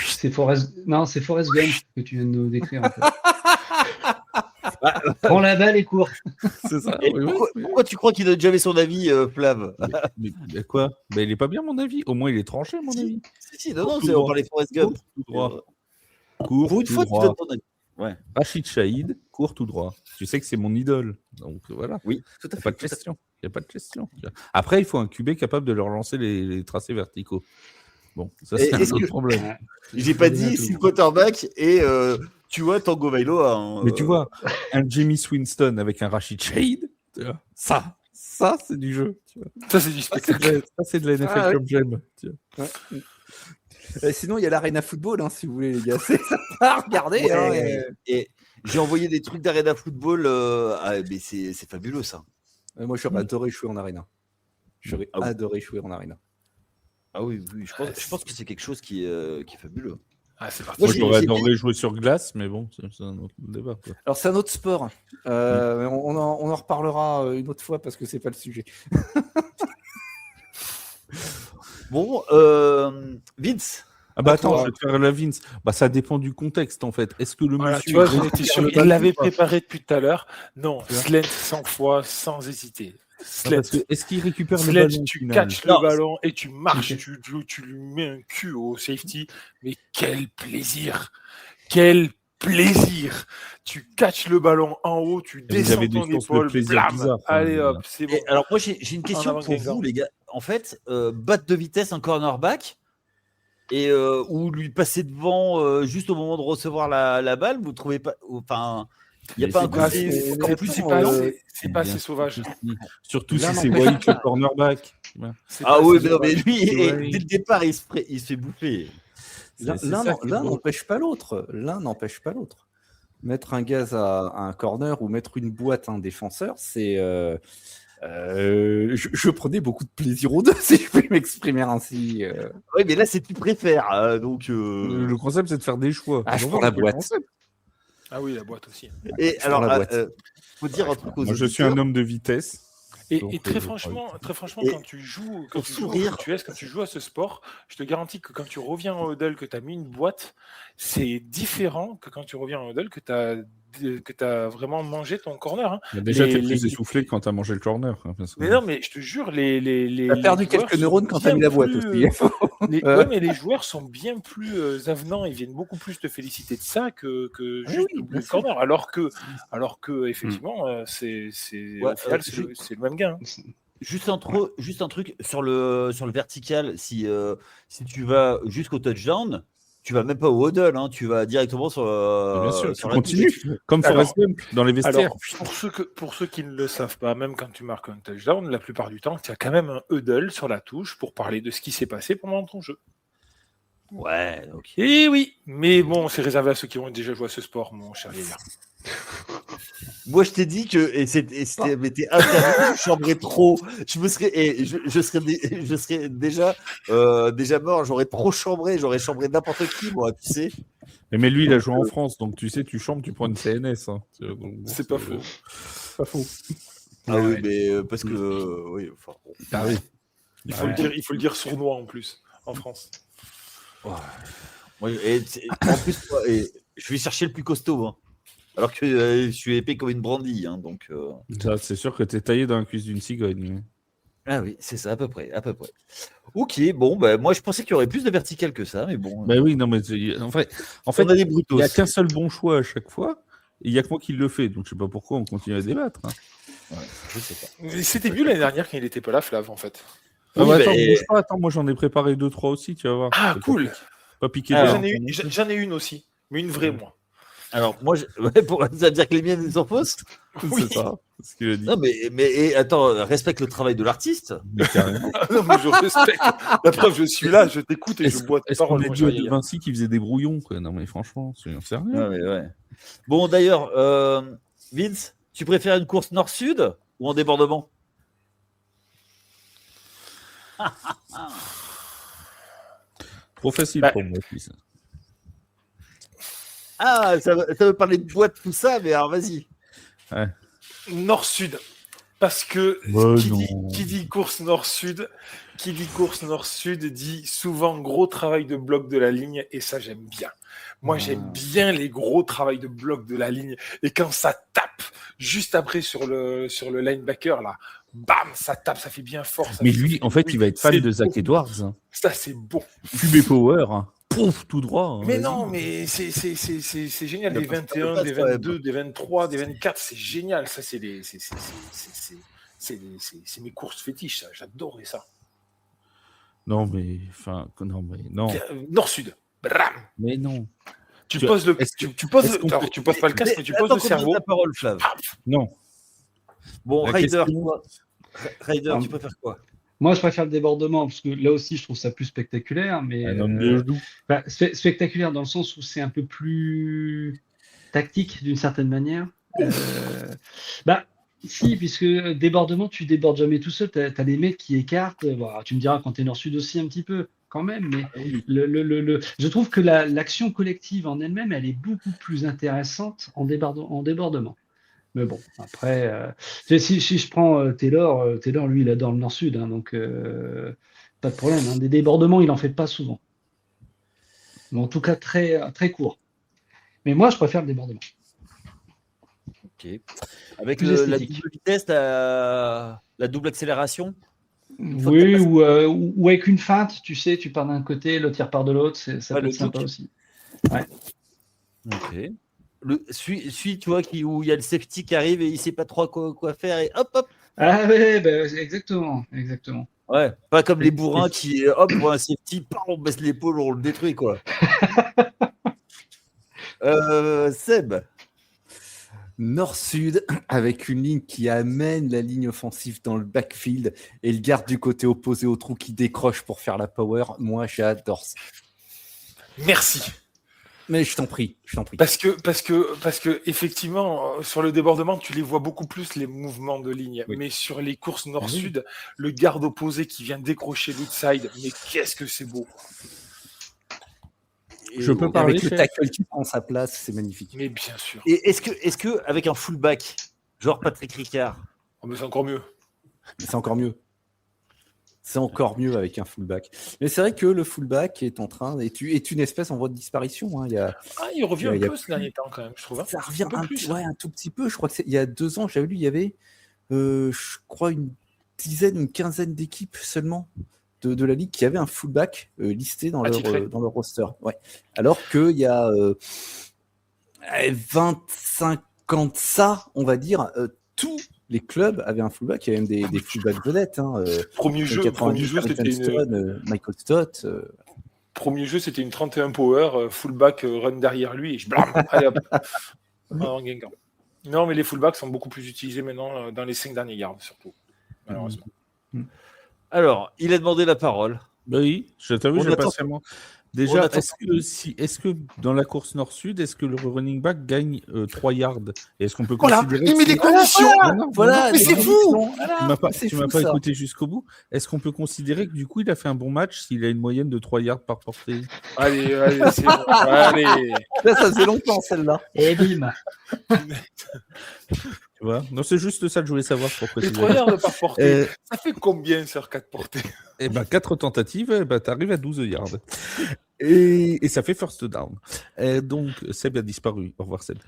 Speaker 5: C'est Forrest Gump que tu viens de nous décrire. En fait. Prends la balle et cours.
Speaker 1: C'est ça.
Speaker 2: Pourquoi tu crois qu'il donne jamais son avis, Flav?
Speaker 1: Mais quoi? Il est pas bien, mon avis. Au moins, il est tranché, mon avis.
Speaker 2: Si, non, on parlait Forrest Gump.
Speaker 1: Tout droit. Cours
Speaker 2: Pour une
Speaker 1: tout
Speaker 2: fois,
Speaker 1: droit.
Speaker 2: tu donnes ton avis. Ouais.
Speaker 1: Rachid Shahid, cours tout droit. Tu sais que c'est mon idole. Donc voilà.
Speaker 2: Oui, tout à
Speaker 1: Il
Speaker 2: fait.
Speaker 1: n'y a pas de question. Après, il faut un QB capable de leur lancer les tracés verticaux. Bon, ça, c'est un autre problème.
Speaker 2: J'ai pas dit si le quarterback et tu vois Tango Vailoa.
Speaker 1: Mais tu vois, un Jameis Winston avec un Rashid Shahid, ça c'est du jeu. Tu vois.
Speaker 3: Ça, c'est du spectacle.
Speaker 1: Ça, c'est de la NFL comme j'aime.
Speaker 4: Sinon, il y a l'Arena Football, hein, si vous voulez, les gars. C'est à regarder.
Speaker 2: Et j'ai envoyé des trucs d'Arena Football. Mais c'est fabuleux, ça.
Speaker 4: Moi, j'aurais adoré jouer en Arena. J'aurais adoré jouer en Arena.
Speaker 2: Ah oui, je pense que c'est quelque chose qui est fabuleux.
Speaker 3: Ah, c'est parti.
Speaker 1: Moi, j'aurais adoré jouer sur glace, mais bon, c'est un autre débat. Quoi.
Speaker 4: Alors, c'est un autre sport. On en reparlera une autre fois parce que c'est pas le sujet.
Speaker 2: Bon, Vince.
Speaker 1: Ah bah attends, je vais te faire la Vince. Bah ça dépend du contexte en fait. Est-ce que le
Speaker 3: Voilà,
Speaker 1: monsieur...
Speaker 3: tu vois, j'en étais sûr. Il l'avait préparé depuis tout à l'heure. Non, slant 100 fois sans hésiter.
Speaker 1: Non, est-ce qu'il récupère le ballon?
Speaker 3: Tu catches le ballon et tu marches, tu lui mets un cul au safety. Mais quel plaisir! Quel plaisir! Tu catches le ballon en haut, tu descends ton épaule, blam, allez hop, c'est bon.
Speaker 2: Et alors moi j'ai une question pour vous les gars. En fait, battre de vitesse un cornerback et ou lui passer devant juste au moment de recevoir la balle, vous trouvez pas? Enfin, il n'y a pas un côté.
Speaker 3: En plus, c'est pas assez sauvage.
Speaker 1: Surtout si c'est White le cornerback.
Speaker 2: Ah oui, mais lui, dès le départ, il se fait bouffer.
Speaker 4: L'un n'empêche pas l'autre. Mettre un gaz à un corner ou mettre une boîte à un défenseur, c'est. Je prenais beaucoup de plaisir aux deux, si je peux m'exprimer ainsi.
Speaker 2: Oui, mais là, c'est tu préfères. Donc,
Speaker 1: le concept, c'est de faire des choix.
Speaker 4: Je prends la boîte.
Speaker 3: Ah oui, la boîte aussi.
Speaker 2: Et alors, faut dire un truc aux
Speaker 1: Moi, je suis un homme de vitesse.
Speaker 3: Et très franchement, quand tu joues, quand tu joues à ce sport, je te garantis que quand tu reviens en huddle, que tu as mis une boîte, c'est différent que quand tu reviens en huddle, que tu as vraiment mangé ton corner. Hein.
Speaker 1: Déjà, tu es plus essoufflé quand tu as mangé le corner. Hein,
Speaker 3: mais non, mais je te jure, tu
Speaker 4: as perdu quelques neurones quand tu as mis la boîte aussi.
Speaker 3: Ouais, mais les joueurs sont bien plus avenants, ils viennent beaucoup plus te féliciter de ça que juste doubler le corner. Alors que effectivement, c'est au final, c'est le même gain.
Speaker 2: Juste un truc sur le vertical, si tu vas jusqu'au touchdown, tu vas même pas au huddle, hein, tu vas directement sur.
Speaker 1: Bien sûr, tu
Speaker 2: sur la
Speaker 1: continues,
Speaker 2: touche.
Speaker 1: comme
Speaker 3: Alors-
Speaker 1: Forrest Gump dans les vestiaires.
Speaker 3: Alors, pour ceux qui ne le savent pas, même quand tu marques un touchdown, la plupart du temps, tu as quand même un huddle sur la touche pour parler de ce qui s'est passé pendant ton jeu.
Speaker 2: Ouais, ok.
Speaker 3: Et oui, mais bon, c'est réservé à ceux qui ont déjà joué à ce sport, mon cher Léa.
Speaker 2: Moi, je t'ai dit que mais t'es interdit, je chambrais trop. Je serais déjà mort. J'aurais trop chambré. J'aurais chambré n'importe qui, moi, tu sais.
Speaker 1: Mais lui, il a joué en France, donc tu sais, tu chambres, tu prends une CNS. Hein. Donc, bon,
Speaker 3: C'est pas faux.
Speaker 1: Pas faux.
Speaker 2: Ah
Speaker 3: Ouais.
Speaker 2: oui, mais parce que oui, enfin. Bon.
Speaker 1: Ah oui.
Speaker 3: Il faut le dire sournois en plus, en France.
Speaker 2: Moi, en plus, je vais chercher le plus costaud, hein. Alors que je suis épais comme une brandille, hein, donc.
Speaker 1: Ça, c'est sûr que t'es taillé dans la cuisse d'une cigogne.
Speaker 2: Ah oui, c'est ça, à peu près. Ok, bon, bah, moi je pensais qu'il y aurait plus de vertical que ça, mais bon.
Speaker 1: Bah oui, non, mais en fait,
Speaker 2: on a des
Speaker 1: il
Speaker 2: brutos.
Speaker 1: n'y a qu'un seul bon choix à chaque fois, et il n'y a que moi qui le fais, donc je sais pas pourquoi on continue à débattre. Hein.
Speaker 2: Ouais, je sais pas.
Speaker 3: Mais c'était mieux l'année dernière quand il n'était pas là, Flav, en fait.
Speaker 1: Ah,
Speaker 2: Oui,
Speaker 1: bah,
Speaker 2: bah,
Speaker 1: attends, bouge pas, attends, moi j'en ai préparé 2-3 aussi, tu vas voir.
Speaker 3: Ah,
Speaker 1: C'est
Speaker 3: cool.
Speaker 1: Pas piquer
Speaker 2: Alors,
Speaker 1: des
Speaker 3: J'en ai une aussi, mais une vraie, moi.
Speaker 2: Alors, moi, ça veut dire que les miennes sont fausses.
Speaker 3: Oui.
Speaker 1: C'est ça, c'est ce qu'il a dit.
Speaker 2: Non, mais attends, respecte le travail de l'artiste.
Speaker 1: Mais carrément.
Speaker 3: Ah non, mais je respecte. La preuve, je suis là, je t'écoute et je bois tes
Speaker 1: Est-ce qu'on
Speaker 3: paroles,
Speaker 1: est
Speaker 3: mon
Speaker 1: deux
Speaker 3: cher
Speaker 1: de
Speaker 3: Yaya.
Speaker 1: Vinci qui faisait des brouillons quoi. Non mais franchement, c'est sérieux.
Speaker 2: Ouais. Bon, d'ailleurs, Vince, tu préfères une course nord-sud ou en débordement?
Speaker 1: Trop facile
Speaker 3: Bah,
Speaker 1: pour moi. Puis, ça.
Speaker 2: Ah, ça veut parler de boîte, tout ça, mais alors vas-y.
Speaker 3: Nord-sud. Parce que
Speaker 1: Bah,
Speaker 3: qui dit course nord-sud, dit souvent gros travail de bloc de la ligne, et ça j'aime bien. Moi j'aime bien les gros travails de bloc de la ligne, et quand ça tape juste après sur le linebacker là, bam, ça tape, ça fait bien fort. Ça
Speaker 1: Mais
Speaker 3: fait-
Speaker 1: lui, en fait, il va être fan
Speaker 3: c'est
Speaker 1: de Zach
Speaker 3: beau.
Speaker 1: Edwards. Hein.
Speaker 3: Ça c'est beau.
Speaker 1: QB Power, hein. Pouf, tout droit. Hein,
Speaker 3: Mais
Speaker 1: vas-y.
Speaker 3: non, mais c'est génial.
Speaker 2: Il
Speaker 3: Des
Speaker 2: a pas
Speaker 3: 21,
Speaker 2: fait
Speaker 3: des
Speaker 2: de passe,
Speaker 3: 22, des 23, des 24, c'est génial. Ça, c'est mes courses fétiches, ça. J'adorais ça.
Speaker 1: Non mais, enfin, non.
Speaker 3: Nord-Sud. Bram.
Speaker 1: Mais non.
Speaker 3: Tu
Speaker 1: Tu-
Speaker 3: poses le,
Speaker 1: est-ce
Speaker 3: tu,
Speaker 1: que-
Speaker 3: tu poses,
Speaker 1: est-ce qu'on
Speaker 3: alors,
Speaker 1: peut-
Speaker 3: tu poses pas le casque, mais tu poses
Speaker 2: Attends
Speaker 3: le
Speaker 2: qu'on donne
Speaker 3: cerveau.
Speaker 2: la parole, Flav.
Speaker 1: Non.
Speaker 2: Bon,
Speaker 1: La
Speaker 2: Ryder,
Speaker 1: question-
Speaker 2: toi, Ryder,
Speaker 5: Ah,
Speaker 2: tu préfères quoi?
Speaker 5: Moi, je préfère le débordement parce que là aussi, je trouve ça plus spectaculaire. Mais
Speaker 1: Un homme de genoux.
Speaker 5: spectaculaire dans le sens où c'est un peu plus tactique d'une certaine manière. Si, puisque débordement, tu débordes jamais tout seul. Tu as des mecs qui écartent. Bon, tu me diras quand tu es nord-sud aussi un petit peu, quand même. Mais je trouve que l'action collective en elle-même, elle est beaucoup plus intéressante en débordement. Mais bon, après, si je prends Taylor, lui, il adore le nord-sud, hein, donc pas de problème. Hein. Des débordements, il en fait pas souvent. Mais en tout cas, très, très court. Mais moi, je préfère le débordement.
Speaker 2: Ok. Avec
Speaker 5: Plus
Speaker 2: la
Speaker 5: esthétique.
Speaker 2: double vitesse, la double accélération. Faut que
Speaker 5: Oui,
Speaker 2: t'as
Speaker 5: ou avec une feinte, tu sais, tu pars d'un côté, l'autre il repart de l'autre, ça
Speaker 2: Ouais,
Speaker 5: peut
Speaker 2: le
Speaker 5: être sympa
Speaker 2: truc.
Speaker 5: aussi.
Speaker 2: Ok. Celui, tu vois, où il y a le safety qui arrive et il sait pas trop quoi faire et hop.
Speaker 5: Ah ouais, exactement.
Speaker 2: Ouais. Pas comme les bourrins qui, hop, voient un safety, pam, on baisse l'épaule, on le détruit, quoi. Seb.
Speaker 4: Nord-sud, avec une ligne qui amène la ligne offensive dans le backfield et le garde du côté opposé au trou qui décroche pour faire la power. Moi, j'adore ça.
Speaker 3: Merci.
Speaker 4: Mais je t'en prie.
Speaker 3: Parce que effectivement, sur le débordement, tu les vois beaucoup plus, les mouvements de ligne.
Speaker 4: Oui.
Speaker 3: Mais sur les courses nord-sud, le garde opposé qui vient décrocher l'outside, mais qu'est-ce que c'est beau.
Speaker 1: Je peux parler,
Speaker 4: Avec le
Speaker 1: chef
Speaker 4: tackle qui prend sa place, c'est magnifique.
Speaker 3: Mais bien sûr.
Speaker 2: Et est-ce que avec un fullback, genre Patrick Ricard,
Speaker 3: Oh, mais c'est encore mieux.
Speaker 4: C'est encore mieux. C'est encore mieux avec un fullback. Mais c'est vrai que le fullback est une espèce en voie de disparition. Hein.
Speaker 3: Il revient
Speaker 4: Il y a
Speaker 3: un peu ces derniers temps quand même, je trouve. Hein.
Speaker 4: Ça revient
Speaker 3: peu plus, hein.
Speaker 4: un tout petit peu. Je crois que il y a 2 ans, j'avais lu, il y avait, je crois, une quinzaine d'équipes seulement de la ligue qui avaient un fullback listé dans leur roster. Ouais. Alors qu'il y a 25 ans de ça, on va dire, tous les clubs avaient un fullback. Il y avait même des fullbacks vedettes. Hein,
Speaker 3: Premier jeu, c'était une...
Speaker 4: Michael Stott.
Speaker 3: Premier jeu, c'était une 31 power, fullback run derrière lui, et je blam, allez hop, en Guingamp. Non, mais les fullbacks sont beaucoup plus utilisés maintenant dans les 5 derniers yards, surtout, malheureusement.
Speaker 2: Alors, il a demandé la parole.
Speaker 1: Bah oui, je t'avoue,
Speaker 2: On
Speaker 1: j'ai
Speaker 2: attend-
Speaker 1: patiemment. Déjà,
Speaker 2: on attend-
Speaker 1: est-ce que dans la course nord-sud, est-ce que le running back gagne 3 yards? Et est-ce qu'on peut
Speaker 3: Voilà,
Speaker 1: considérer
Speaker 3: il met
Speaker 1: que
Speaker 3: des conditions.
Speaker 4: Voilà,
Speaker 3: mais
Speaker 4: les
Speaker 3: c'est
Speaker 4: conditions.
Speaker 3: fou.
Speaker 4: Voilà,
Speaker 1: tu m'as pas écouté jusqu'au bout. Est-ce qu'on peut considérer que du coup, il a fait un bon match s'il a une moyenne de 3 yards par portée?
Speaker 3: Allez, c'est bon. Allez.
Speaker 4: Là, ça faisait longtemps, celle-là.
Speaker 5: Et bim.
Speaker 1: Tu vois? Non, c'est juste ça que je voulais savoir pourquoi
Speaker 3: Les
Speaker 1: tu
Speaker 3: 3 yards par portée,
Speaker 1: Euh,
Speaker 3: ça fait combien sur 4 portées?
Speaker 1: Eh ben, 4 tentatives, tu arrives à 12 yards. Et ça fait first down. Donc, Seb a disparu. Au revoir, Seb.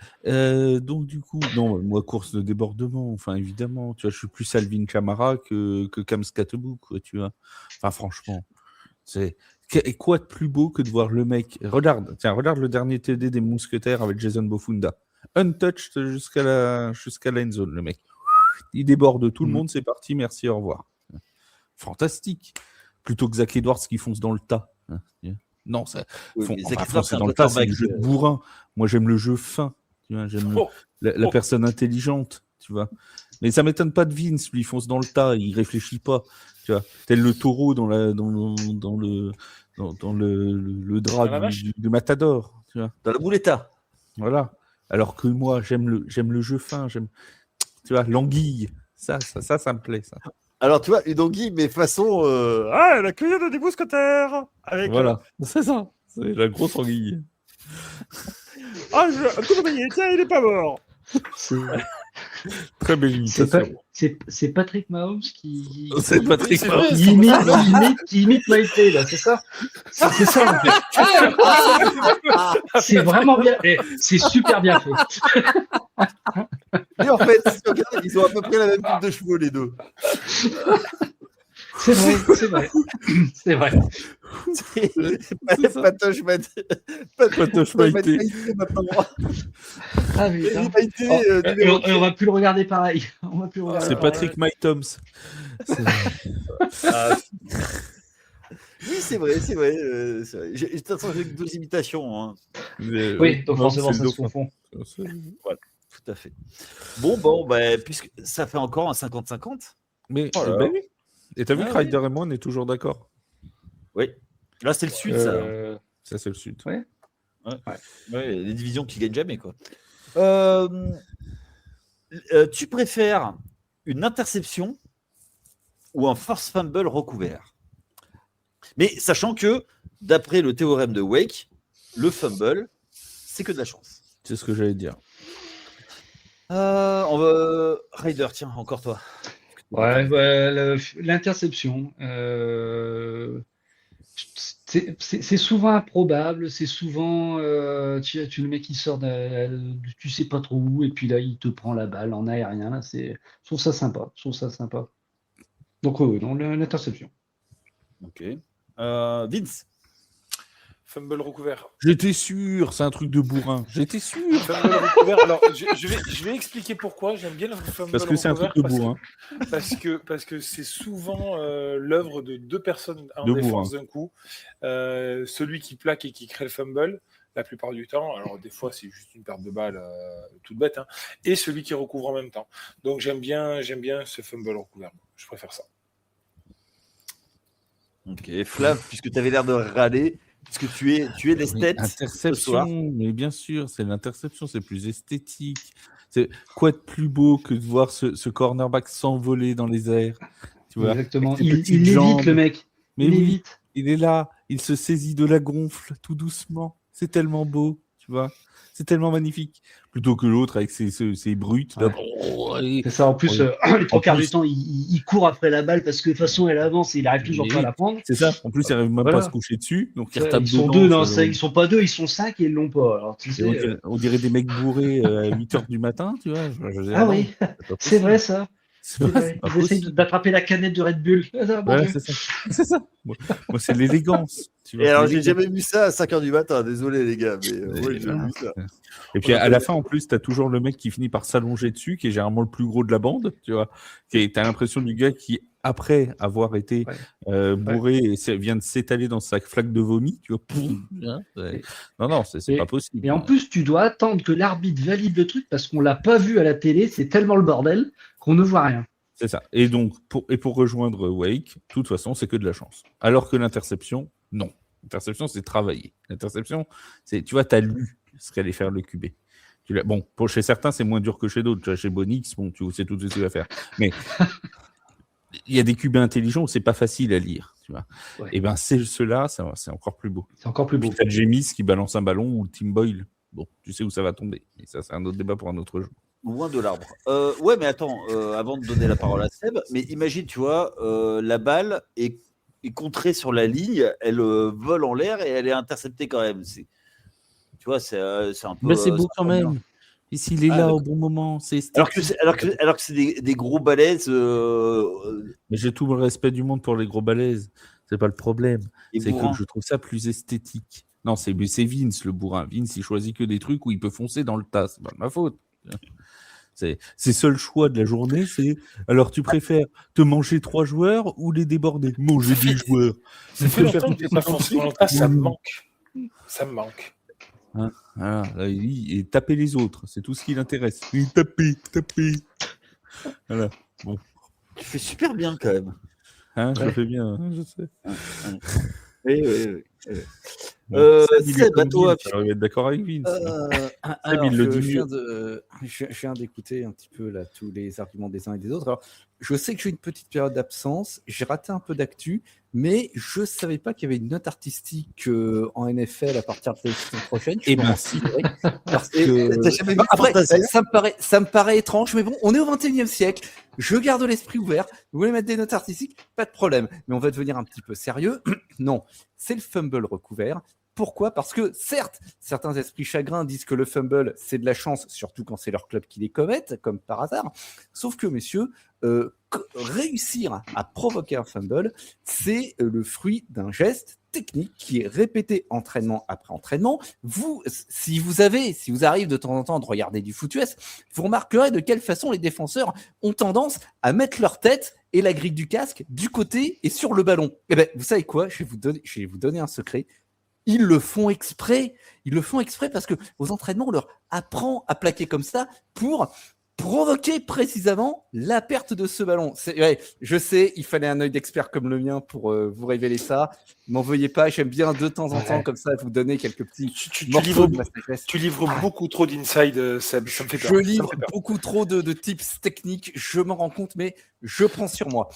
Speaker 1: Donc, du coup, non, moi, course de débordement, enfin, évidemment, tu vois, je suis plus Alvin Kamara que Cam Scatterbook, quoi, tu vois. Enfin, franchement, et quoi de plus beau que de voir le mec. Regarde le dernier TD des Mousquetaires avec Jason Bofunda. Untouched jusqu'à la end zone, le mec. Il déborde tout le monde, c'est parti, merci, au revoir. Fantastique. Plutôt que Zach Edwards qui fonce dans le tas. Non, ça,
Speaker 2: Oui, mais Zach Edwards,
Speaker 1: foncer
Speaker 2: c'est un
Speaker 1: dans le tas, c'est
Speaker 2: quarterback,
Speaker 1: le jeu de bourrin. Moi, j'aime le jeu fin. Tu vois, j'aime la personne intelligente. Tu vois. Mais ça m'étonne pas de Vince, lui, il fonce dans le tas, il réfléchit pas. Tu vois, tel le taureau dans le drap
Speaker 3: Dans la vache.
Speaker 1: du Matador. Tu vois.
Speaker 2: Dans la bouletta.
Speaker 1: Voilà. Alors que moi, j'aime le jeu fin. Tu vois, l'anguille. Ça me plaît, ça.
Speaker 2: Alors, tu vois, une anguille, mais façon. la cueillette des mousquetaires. Avec,
Speaker 1: Voilà. C'est ça. C'est la grosse anguille.
Speaker 2: un coup de beignet, tiens, il est pas mort.
Speaker 1: Très belle imitation.
Speaker 5: C'est Patrick Mahomes qui
Speaker 1: C'est Patrick
Speaker 3: c'est
Speaker 1: Mahomes.
Speaker 3: vrai.
Speaker 5: qui imite Maïté, là, c'est ça? C'est ça, en fait. C'est vraiment bien. C'est super bien fait.
Speaker 2: Et en fait, si tu regardes, ils ont à peu près la même coupe de cheveux, les deux.
Speaker 5: C'est vrai.
Speaker 2: Patoche
Speaker 1: Maïté.
Speaker 2: maintenant.
Speaker 5: Ah, putain.
Speaker 2: Maïté,
Speaker 5: Et on va plus le regarder pareil.
Speaker 1: C'est Patrick Mahomes.
Speaker 2: Oui, c'est vrai. C'est vrai. De toute façon, j'ai que 2 imitations. Hein.
Speaker 5: Oui, donc forcément, ça se confond.
Speaker 2: Voilà, tout à fait. Bon, puisque ça fait encore un 50-50.
Speaker 1: Mais,
Speaker 2: Voilà.
Speaker 1: ben oui. Et t'as vu
Speaker 2: Ah
Speaker 1: que Ryder et moi, on est toujours d'accord.
Speaker 2: Oui. Là, c'est le sud, ça.
Speaker 1: Ça, c'est le sud.
Speaker 5: Ouais.
Speaker 2: Ouais, les divisions qui gagnent jamais, quoi. Tu préfères une interception ou un force fumble recouvert? Mais sachant que, d'après le théorème de Wake, le fumble, c'est que de la chance.
Speaker 1: C'est ce que j'allais dire.
Speaker 2: On va... Ryder, tiens, encore toi.
Speaker 5: Ouais, l'interception. C'est souvent improbable, c'est souvent tu le mec qui sort tu sais pas trop où et puis là il te prend la balle en aérien là, je trouve ça sympa, donc oui, non, l'interception.
Speaker 2: Ok. Vince.
Speaker 3: Fumble recouvert.
Speaker 1: J'étais sûr, c'est un truc de bourrin. J'étais sûr.
Speaker 3: Fumble recouvert. Alors, je vais expliquer pourquoi. J'aime bien le fumble
Speaker 1: Parce que c'est un truc de bourrin.
Speaker 3: Parce que c'est souvent l'œuvre de 2 personnes en
Speaker 1: De
Speaker 3: défense
Speaker 1: bourrin.
Speaker 3: d'un coup. Celui qui plaque et qui crée le fumble, la plupart du temps. Alors, des fois, c'est juste une perte de balle toute bête. Hein, et celui qui recouvre en même temps. Donc, j'aime bien ce fumble recouvert. Je préfère ça.
Speaker 2: Ok. Flav, puisque tu avais l'air de râler, puisque tu es l'esthète.
Speaker 1: Interception, mais bien sûr, c'est l'interception, c'est plus esthétique. C'est quoi de plus beau que de voir ce cornerback s'envoler dans les airs, tu vois,
Speaker 5: Exactement.
Speaker 1: avec ses
Speaker 5: Il
Speaker 1: petites
Speaker 5: évite
Speaker 1: jambes.
Speaker 5: le mec.
Speaker 1: Mais
Speaker 5: il
Speaker 1: oui,
Speaker 5: évite.
Speaker 1: il est là, il se saisit de la gonfle tout doucement. C'est tellement beau, tu vois. C'est tellement magnifique. Plutôt que l'autre avec ses brutes. Là.
Speaker 5: C'est ça, en plus, les 3 quarts du temps, il court après la balle parce que de toute façon, elle avance et il n'arrive toujours pas à la prendre.
Speaker 1: C'est ça, en plus, il n'arrive même
Speaker 5: Voilà.
Speaker 1: pas à se coucher dessus. Donc, il retape
Speaker 5: Ils sont
Speaker 1: dedans,
Speaker 5: 2 dans ça, ils sont pas 2, ils sont 5 et ils l'ont pas. Alors, tu sais,
Speaker 1: on dirait des mecs bourrés à 8h du matin, tu vois.
Speaker 5: Ah oui, c'est vrai ça.
Speaker 1: C'est vrai,
Speaker 5: Ils essayent d'attraper la canette de Red Bull.
Speaker 1: Ouais, c'est ça. Moi, c'est l'élégance. Tu vois,
Speaker 2: Et alors, j'ai
Speaker 1: l'élégance.
Speaker 2: jamais vu ça à 5h du matin. Désolé, les gars, mais ouais, j'ai vu ça.
Speaker 1: Et puis à la fin, en plus, t'as toujours le mec qui finit par s'allonger dessus, qui est généralement le plus gros de la bande, tu vois. T'as l'impression du gars qui après avoir été bourré et vient de s'étaler dans sa flaque de vomi, tu vois. Non, c'est pas possible.
Speaker 5: Et en plus, tu dois attendre que l'arbitre valide le truc parce qu'on l'a pas vu à la télé, c'est tellement le bordel qu'on ne voit rien.
Speaker 1: C'est ça. Et donc, pour rejoindre Wake, de toute façon, c'est que de la chance. Alors que l'interception, non. L'interception, c'est travailler. L'interception, c'est, tu vois, tu as lu ce qu'allait faire le QB. Bon, chez certains, c'est moins dur que chez d'autres. Chez Bonix, bon, tu sais tout ce que tu vas faire. Mais il y a des QB intelligents où c'est pas facile à lire. Tu vois.
Speaker 5: Ouais.
Speaker 1: Et bien, ceux-là, c'est encore plus beau.
Speaker 5: C'est encore plus beau.
Speaker 1: Tu as James qui balance un ballon ou Tim Boyle. Bon, tu sais où ça va tomber. Et ça, c'est un autre débat pour un autre jour.
Speaker 2: Loin de l'arbre. Ouais, mais attends, avant de donner la parole à Seb, mais imagine, tu vois, la balle est contrée sur la ligne, elle vole en l'air et elle est interceptée quand même. Tu vois, c'est un peu.
Speaker 1: Mais c'est beau quand même. Et s'il est là au bon moment, c'est
Speaker 2: alors que c'est des gros balaises.
Speaker 1: Mais j'ai tout le respect du monde pour les gros balaises. C'est pas le problème. C'est que je trouve ça plus esthétique. Non, c'est Vince le bourrin. Vince, il choisit que des trucs où il peut foncer dans le tas. C'est pas de ma faute. C'est seul choix de la journée, c'est alors tu préfères te manger 3 joueurs ou les déborder? Manger 10 joueurs.
Speaker 3: Ça fait longtemps que je n'ai pas foncé dans le tas, ça me manque. Ça me manque.
Speaker 1: Hein, voilà, et taper les autres, c'est tout ce qui l'intéresse. Taper. Voilà. Bon.
Speaker 2: Tu fais super bien quand même.
Speaker 1: Hein, je le fais bien, hein, je sais.
Speaker 2: Oui.
Speaker 1: Seb, à toi. Tu vas être d'accord avec Vince.
Speaker 4: Alors, je viens d'écouter un petit peu là, tous les arguments des uns et des autres. Alors, je sais que j'ai une petite période d'absence, j'ai raté un peu d'actu, mais je ne savais pas qu'il y avait une note artistique en NFL à partir de la saison prochaine.
Speaker 1: Et bien si.
Speaker 4: Parce que... Après, ça me paraît étrange, mais bon, on est au 21e siècle, je garde l'esprit ouvert. Vous voulez mettre des notes artistiques? Pas de problème. Mais on va devenir un petit peu sérieux. Non, c'est le fumble recouvert. Pourquoi? Parce que certes, certains esprits chagrins disent que le fumble, c'est de la chance, surtout quand c'est leur club qui les commette, comme par hasard. Sauf que, messieurs, réussir à provoquer un fumble, c'est le fruit d'un geste technique qui est répété entraînement après entraînement. Vous, si vous arrive de temps en temps de regarder du foot US, vous remarquerez de quelle façon les défenseurs ont tendance à mettre leur tête et la grille du casque du côté et sur le ballon. Eh ben, vous savez quoi? Je vais vous donner un secret. Ils le font exprès parce que aux entraînements, on leur apprend à plaquer comme ça pour provoquer précisément la perte de ce ballon. Je sais, il fallait un œil d'expert comme le mien pour vous révéler ça. M'en veuillez pas, j'aime bien de temps en temps comme ça vous donner quelques petits morceaux de ma sagesse.
Speaker 3: Tu livres beaucoup trop d'inside, ça me fait peur.
Speaker 4: Je livre beaucoup trop de tips techniques, je m'en rends compte, mais je prends sur moi.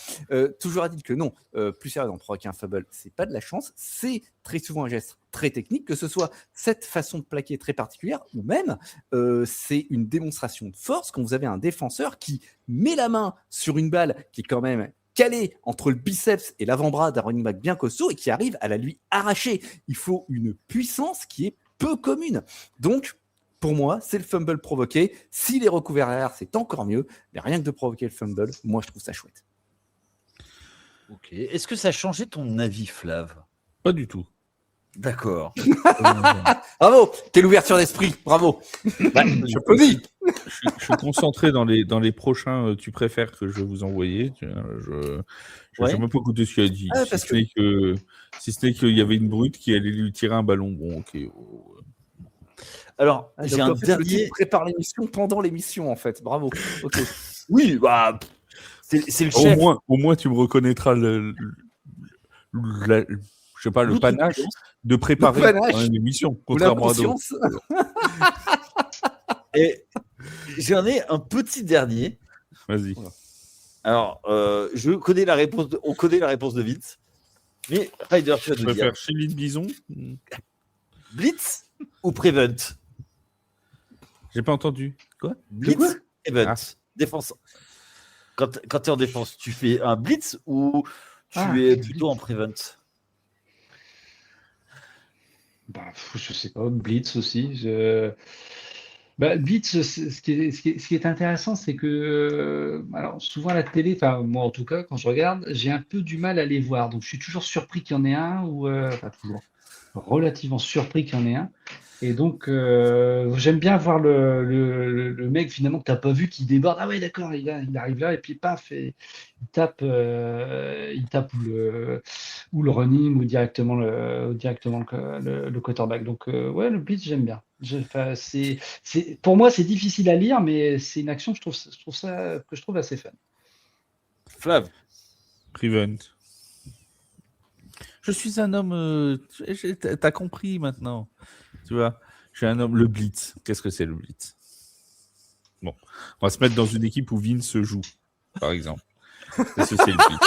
Speaker 4: Toujours à dire que non, plus sérieusement, provoquer un fumble, c'est pas de la chance, c'est très souvent un geste très technique, que ce soit cette façon de plaquer très particulière, ou même c'est une démonstration de force quand vous avez un défenseur qui met la main sur une balle qui est quand même calée entre le biceps et l'avant-bras d'un running back bien costaud et qui arrive à la lui arracher. Il faut une puissance qui est peu commune. Donc, pour moi, c'est le fumble provoqué. S'il est recouvert derrière, c'est encore mieux. Mais rien que de provoquer le fumble, moi, je trouve ça chouette.
Speaker 2: Ok. Est-ce que ça a changé ton avis, Flav?
Speaker 1: Pas du tout.
Speaker 2: D'accord.
Speaker 4: Bravo, quelle ouverture d'esprit, bravo.
Speaker 1: Je suis concentré dans les prochains tu préfères que je vais vous envoyer. Je n'ai même pas écouté ce qu'il a dit. Si ce n'est qu'il y avait une brute qui allait lui tirer un ballon. Bon, ok.
Speaker 2: Alors, j'ai un dernier.
Speaker 4: Prépare l'émission pendant l'émission, en fait. Bravo. Okay.
Speaker 2: Oui, bah, c'est le chef.
Speaker 1: Au moins, tu me reconnaîtras le panache de préparer une émission, contrairement à d'autres.
Speaker 2: Et j'en ai un petit dernier.
Speaker 1: Vas-y.
Speaker 2: Alors, on connaît la réponse de Vince. Mais Ryder, tu vas te dire.
Speaker 1: préfères Chili de Bison?
Speaker 2: Blitz ou Prevent?
Speaker 1: J'ai pas entendu. Quoi?
Speaker 2: Blitz, Prevent. Défense. Quand tu es en défense, tu fais un blitz ou tu es plutôt en Prevent?
Speaker 5: Je sais pas, blitz aussi. Blitz, ce qui est intéressant, c'est que alors souvent à la télé, enfin moi en tout cas, quand je regarde, j'ai un peu du mal à les voir. Donc je suis toujours surpris qu'il y en ait un, ou toujours relativement surpris qu'il y en ait un. Et donc, j'aime bien voir le mec finalement que t'as pas vu qui déborde. Ah ouais, d'accord, il arrive là et puis paf, et il tape ou le running ou directement le quarterback. Donc, ouais, le blitz, j'aime bien. Enfin, pour moi, c'est difficile à lire, mais c'est une action que je trouve assez fun.
Speaker 2: Flav.
Speaker 1: Prevent. Je suis un homme. T'as compris maintenant. Tu vois, je suis un homme. Le blitz. Qu'est-ce que c'est le blitz? Bon, on va se mettre dans une équipe où Vince se joue, par exemple. Qu'est-ce que c'est le blitz?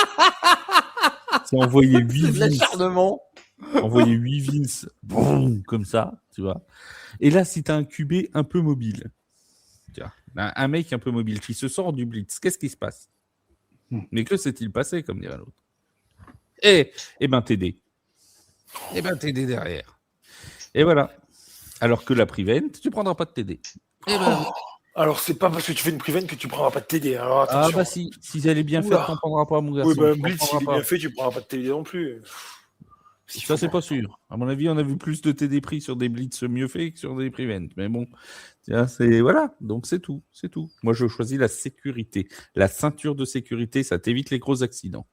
Speaker 1: C'est envoyer 8 Vince.
Speaker 4: L'acharnement.
Speaker 1: Envoyer 8 Vince, boum, comme ça, tu vois. Et là, si t'as un QB un peu mobile, tu vois, un mec un peu mobile qui se sort du blitz, qu'est-ce qui se passe? Mais que s'est-il passé, comme dirait l'autre? Eh ben, TD. Eh ben, TD derrière. Et voilà. Alors que la prevent, tu prendras pas de TD. Eh ben,
Speaker 3: Alors, c'est pas parce que tu fais une prevent que tu prendras pas de TD. Alors, attention.
Speaker 1: bah si elle est bien
Speaker 3: Oula.
Speaker 1: faite, t'en prendras pas, mon garçon.
Speaker 3: Oui, un
Speaker 1: T'en
Speaker 3: blitz,
Speaker 1: prendras
Speaker 3: s'il est
Speaker 1: pas.
Speaker 3: bien fait, tu prendras pas de TD non plus.
Speaker 1: Ça, c'est pas sûr. À mon avis, on a vu plus de TD pris sur des blitz mieux faits que sur des prevent. Mais bon, c'est voilà. Donc, c'est tout. Moi, je choisis la sécurité. La ceinture de sécurité, ça t'évite les gros accidents.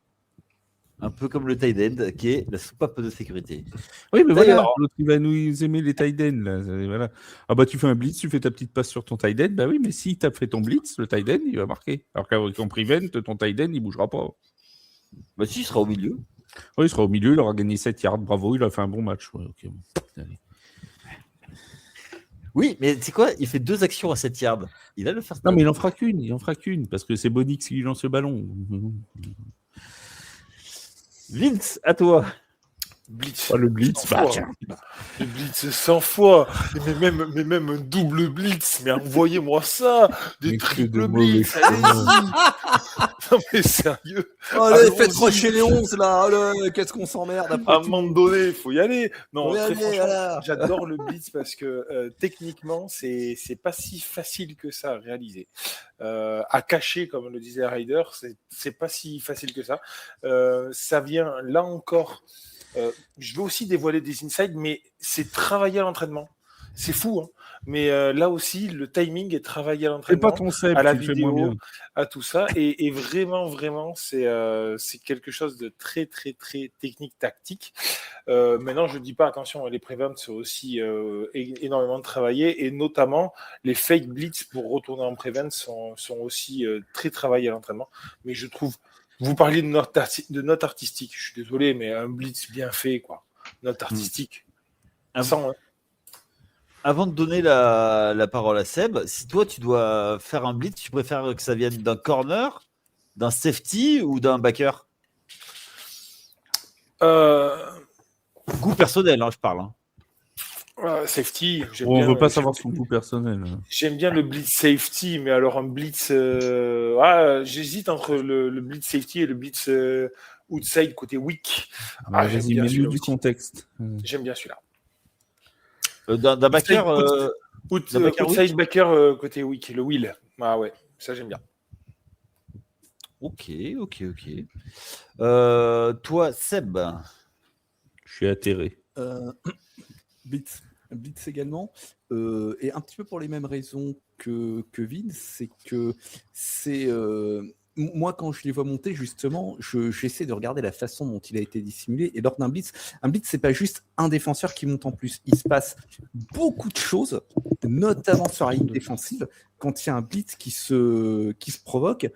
Speaker 2: Un peu comme le tight end, qui est la soupape de sécurité.
Speaker 1: Oui, mais voilà.
Speaker 2: D'ailleurs,
Speaker 1: L'autre, il va nous aimer les tight ends, là. Voilà. Ah bah, tu fais un blitz, tu fais ta petite passe sur ton tight end. Bah oui, mais si tu as fait ton blitz, le tight end, il va marquer. Alors qu'avec ton prevent, ton tight end, il bougera pas.
Speaker 2: bah si, il sera au milieu.
Speaker 1: Oui, il sera au milieu, il aura gagné 7 yards. Bravo, il a fait un bon match. Ouais, ok, bon. Allez.
Speaker 2: Oui, mais c'est quoi? Il fait 2 actions à 7 yards. Il va le faire.
Speaker 1: Non, mais il en fera qu'une, parce que c'est Bonix qui lance le ballon.
Speaker 2: Vince, à toi.
Speaker 3: Blitz.
Speaker 1: Oh, le blitz,
Speaker 3: 100
Speaker 1: bah,
Speaker 3: fois.
Speaker 1: tiens.
Speaker 3: Le blitz 100 fois. Mais même un double blitz. Mais envoyez-moi ça. Des
Speaker 1: Mais que
Speaker 3: triples
Speaker 1: de mauvais
Speaker 3: blitz. Allez-y. Non, mais sérieux.
Speaker 4: Allez,
Speaker 3: Allons-y.
Speaker 4: faites rusher les 11 là. Allez, qu'est-ce qu'on s'emmerde après
Speaker 3: À un
Speaker 4: tout.
Speaker 3: moment donné, il faut y aller. Non,
Speaker 4: Faut y
Speaker 3: très
Speaker 4: aller,
Speaker 3: franchement,
Speaker 4: voilà.
Speaker 3: j'adore le blitz parce que techniquement, c'est pas si facile que ça à réaliser. À cacher, comme le disait Ryder, c'est pas si facile que ça. Ça vient, là encore, je veux aussi dévoiler des insides, mais c'est travailler à l'entraînement. C'est fou, hein. Mais là aussi, le timing est travaillé à
Speaker 1: C'est pas
Speaker 3: l'entraînement,
Speaker 1: ton Seb,
Speaker 3: à la
Speaker 1: tu le fais moins
Speaker 3: vidéo,
Speaker 1: bien.
Speaker 3: à tout ça. Et vraiment, c'est quelque chose de très, très, très technique, tactique. Maintenant, je ne dis pas, attention, les prevents sont aussi énormément travaillés, et notamment les fake blitz pour retourner en prevent sont aussi très travaillés à l'entraînement. Mais je trouve, vous parliez de note artistique, je suis désolé, mais un blitz bien fait, quoi. Note artistique. Sans, hein.
Speaker 2: Avant de donner la parole à Seb, si toi tu dois faire un blitz, tu préfères que ça vienne d'un corner, d'un safety ou d'un backer? Goût personnel, hein, je parle. Hein.
Speaker 3: Safety,
Speaker 1: On ne veut pas savoir son goût personnel.
Speaker 3: J'aime bien le blitz safety, mais alors un blitz... j'hésite entre le blitz safety et le blitz outside côté weak. J'aime
Speaker 1: Vas-y,
Speaker 3: bien
Speaker 1: mets-le
Speaker 3: celui-là
Speaker 1: du
Speaker 3: aussi.
Speaker 1: contexte.
Speaker 3: J'aime bien celui-là.
Speaker 2: D'un backer,
Speaker 3: Outside backer côté weak, le wheel. Ah ouais, ça j'aime bien.
Speaker 2: Ok. Toi, Seb.
Speaker 1: Je suis atterré.
Speaker 4: Blitz également, et un petit peu pour les mêmes raisons que Vince, c'est que moi quand je les vois monter justement, j'essaie de regarder la façon dont il a été dissimulé, et lors d'un blitz, c'est pas juste un défenseur qui monte en plus, il se passe beaucoup de choses, notamment sur la ligne défensive, quand il y a un blitz qui se provoque.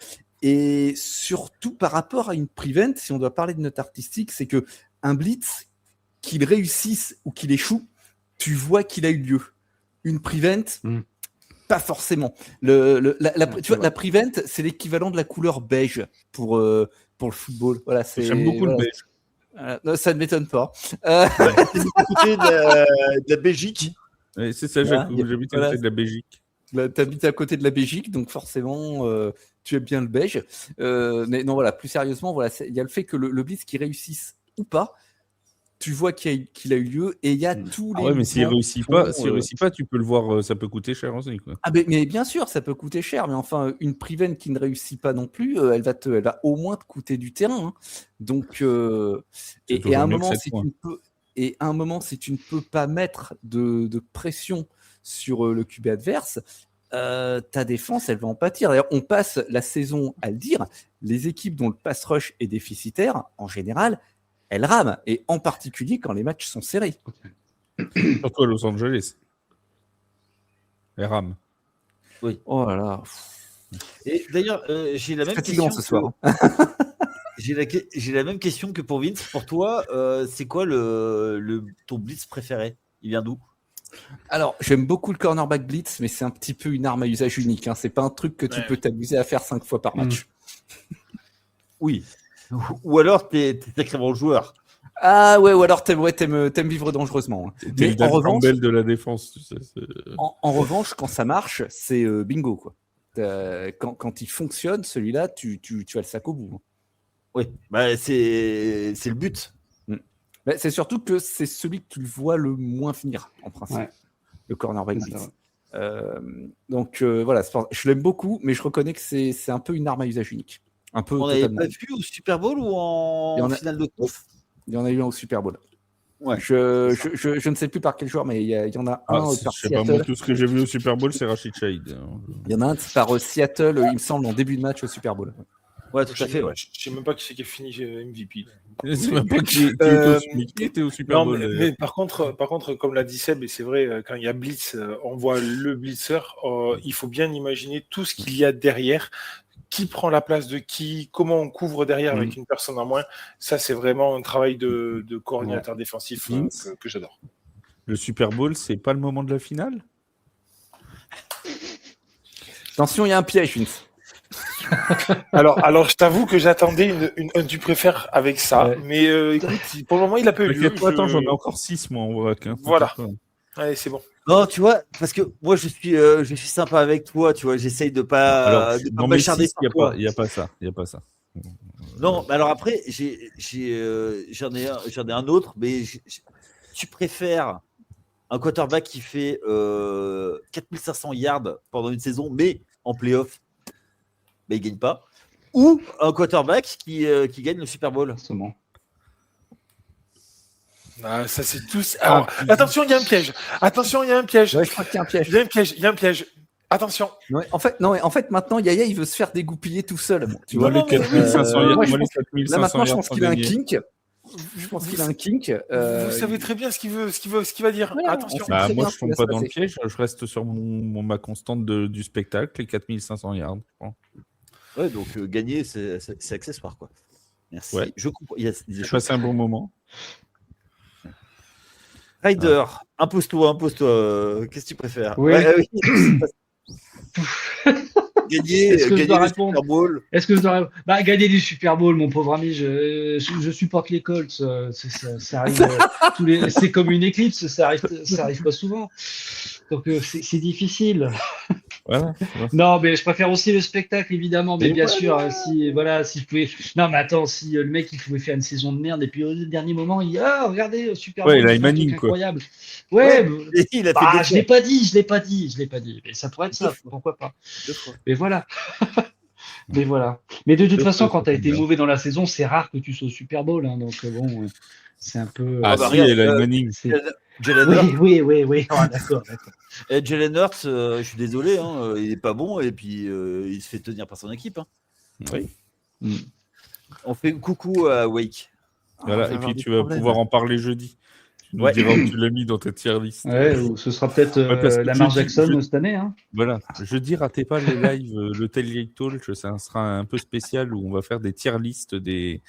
Speaker 4: Et surtout par rapport à une prevent, si on doit parler de note artistique, c'est que un blitz, qu'il réussisse ou qu'il échoue, tu vois qu'il a eu lieu. Une prevent, pas forcément. Tu vois, la prevent, c'est l'équivalent de la couleur beige pour le football. Voilà,
Speaker 1: J'aime beaucoup le beige.
Speaker 4: Non, ça ne m'étonne pas.
Speaker 2: T'es du côté de la Belgique.
Speaker 1: Ouais, c'est ça, j'habite à côté de la Belgique.
Speaker 4: Tu habites à côté de la Belgique, donc forcément, tu aimes bien le beige. Mais non, voilà, plus sérieusement, voilà, il y a le fait que le blitz qui réussisse ou pas, tu vois qu'il a eu lieu, et il y a tous les.
Speaker 1: Ouais, mais s'il réussit pas, tu peux le voir, ça peut coûter cher aussi, quoi.
Speaker 4: Ah mais bien sûr, ça peut coûter cher, mais enfin, une prevent qui ne réussit pas non plus, elle va au moins te coûter du terrain. Hein. Donc, et à un moment, si tu ne peux. Et à un moment, si tu ne peux pas mettre de pression sur le QB adverse, ta défense, elle va en pâtir. D'ailleurs, on passe la saison à le dire, les équipes dont le pass rush est déficitaire, en général, elles rament. Et en particulier quand les matchs sont serrés.
Speaker 1: Surtout à Los Angeles. Les rams.
Speaker 2: Oui.
Speaker 4: Oh là là.
Speaker 2: Et d'ailleurs, j'ai la même
Speaker 4: Fatigant
Speaker 2: question
Speaker 4: ce soir.
Speaker 2: J'ai la même question que pour Vince. Pour toi, c'est quoi ton blitz préféré? Il vient d'où?
Speaker 4: Alors, j'aime beaucoup le cornerback blitz, mais c'est un petit peu une arme à usage unique. Hein. C'est pas un truc que tu peux t'amuser à faire 5 fois par match.
Speaker 2: Oui. Ou alors, t'es sacrément joueur.
Speaker 4: Ah ouais, ou alors t'aimes vivre dangereusement. Hein.
Speaker 1: Mais en revanche, Campbell de la défense, tu sais.
Speaker 4: En revanche, quand ça marche, c'est bingo, quoi. Quand il fonctionne, celui-là, tu as le sac au bout.
Speaker 2: Oui, bah, c'est le but.
Speaker 4: Mais c'est surtout que c'est celui que tu le vois le moins finir, en principe, le cornerback blitz. Donc voilà, je l'aime beaucoup, mais je reconnais que c'est un peu une arme à usage unique. Un peu.
Speaker 2: On n'avait pas vu au Super Bowl ou en finale de conf?
Speaker 4: Il y en a eu un au Super Bowl.
Speaker 2: Ouais.
Speaker 4: Je ne sais plus par quel joueur, mais il y en a un par
Speaker 1: Seattle. Je sais pas, moi, tout ce que j'ai vu au Super Bowl, c'est Rashid Shaheed.
Speaker 4: Il y en a un par Seattle, il me semble, en début de match au Super Bowl.
Speaker 2: Ouais, tout à fait. Ouais.
Speaker 3: Je sais même pas qui c'est qui a fini MVP.
Speaker 1: Je sais même pas qui était au Super Bowl.
Speaker 3: Mais par contre, comme l'a dit Seb, et c'est vrai, quand il y a blitz, on voit le blitzer, il faut bien imaginer tout ce qu'il y a derrière. Qui prend la place de qui, comment on couvre derrière avec une personne en moins. Ça, c'est vraiment un travail de coordinateur défensif que j'adore.
Speaker 1: Le Super Bowl, c'est pas le moment de la finale?
Speaker 4: Attention, il y a un piège, Vince.
Speaker 3: alors, je t'avoue que j'attendais un tu préfères avec ça, mais écoute, pour le moment, il a pas eu lieu.
Speaker 1: Attends, j'en ai encore 6 mois en vrai.
Speaker 3: Voilà. Allez, c'est bon.
Speaker 2: Non, tu vois, parce que moi, je suis sympa avec toi, tu vois, j'essaye de pas m'acharner sur toi.
Speaker 1: Il n'y a pas ça.
Speaker 2: Non, mais alors après, j'en ai un autre, mais tu préfères un quarterback qui fait 4500 yards pendant une saison, mais en playoff, il ne gagne pas, ou un quarterback qui gagne le Super Bowl?
Speaker 3: Ah, ça, c'est tous. Alors, attention, il y a un piège.
Speaker 4: Ouais, je crois qu'il y a un piège.
Speaker 3: Il y a un piège. Attention.
Speaker 4: Ouais, en fait, maintenant, Yaya, il veut se faire dégoupiller tout seul. Tu vois,
Speaker 1: les 4500 yards.
Speaker 4: Là, maintenant, je pense qu'il a un kink.
Speaker 3: Vous savez très bien ce qu'il va dire.
Speaker 4: Ouais,
Speaker 3: attention.
Speaker 1: Moi, je ne tombe pas dans le piège. Je reste sur ma constante du spectacle, les 4500 yards.
Speaker 2: Ouais, donc gagner, c'est accessoire, quoi. Merci.
Speaker 1: Ouais.
Speaker 2: Je comprends.
Speaker 1: J'ai passé un bon moment.
Speaker 2: Ryder, impose-toi. Qu'est-ce que tu préfères?
Speaker 5: Oui.
Speaker 2: Gagner le Super Bowl.
Speaker 5: Est-ce que je dois répondre? Gagner du Super Bowl, mon pauvre ami, je supporte les Colts. Ça arrive, c'est comme une éclipse, ça arrive pas souvent. Donc c'est difficile.
Speaker 1: Voilà.
Speaker 5: Non, mais je préfère aussi le spectacle, évidemment. Mais bien sûr, si je pouvais. Non, mais attends, si le mec il pouvait faire une saison de merde et puis au dernier moment, regardez, Super Bowl,
Speaker 1: il a
Speaker 5: c'est un
Speaker 1: Manning,
Speaker 5: truc
Speaker 1: quoi.
Speaker 5: incroyable. Ouais,
Speaker 2: il a fait
Speaker 5: je l'ai pas dit. Mais ça pourrait être ça, pourquoi pas. Mais voilà. Mais de toute façon, quand tu as été mauvais dans la saison, c'est rare que tu sois au Super Bowl. Hein, donc bon, c'est un peu.
Speaker 1: Il a Manning.
Speaker 5: Oui. D'accord.
Speaker 2: Jalen Hurts, je suis désolé, hein, il est pas bon et puis il se fait tenir par son équipe. Hein.
Speaker 1: Oui.
Speaker 2: On fait coucou à Wake.
Speaker 1: Voilà, et puis tu vas pouvoir en parler jeudi. Tu nous diras où tu l'as mis dans ta tier list.
Speaker 5: Ouais, ou ce sera peut-être Lamar Jackson cette année. Hein.
Speaker 1: Voilà, jeudi, ratez pas le live, le Tailgate Talk, ça sera un peu spécial où on va faire des tier lists, des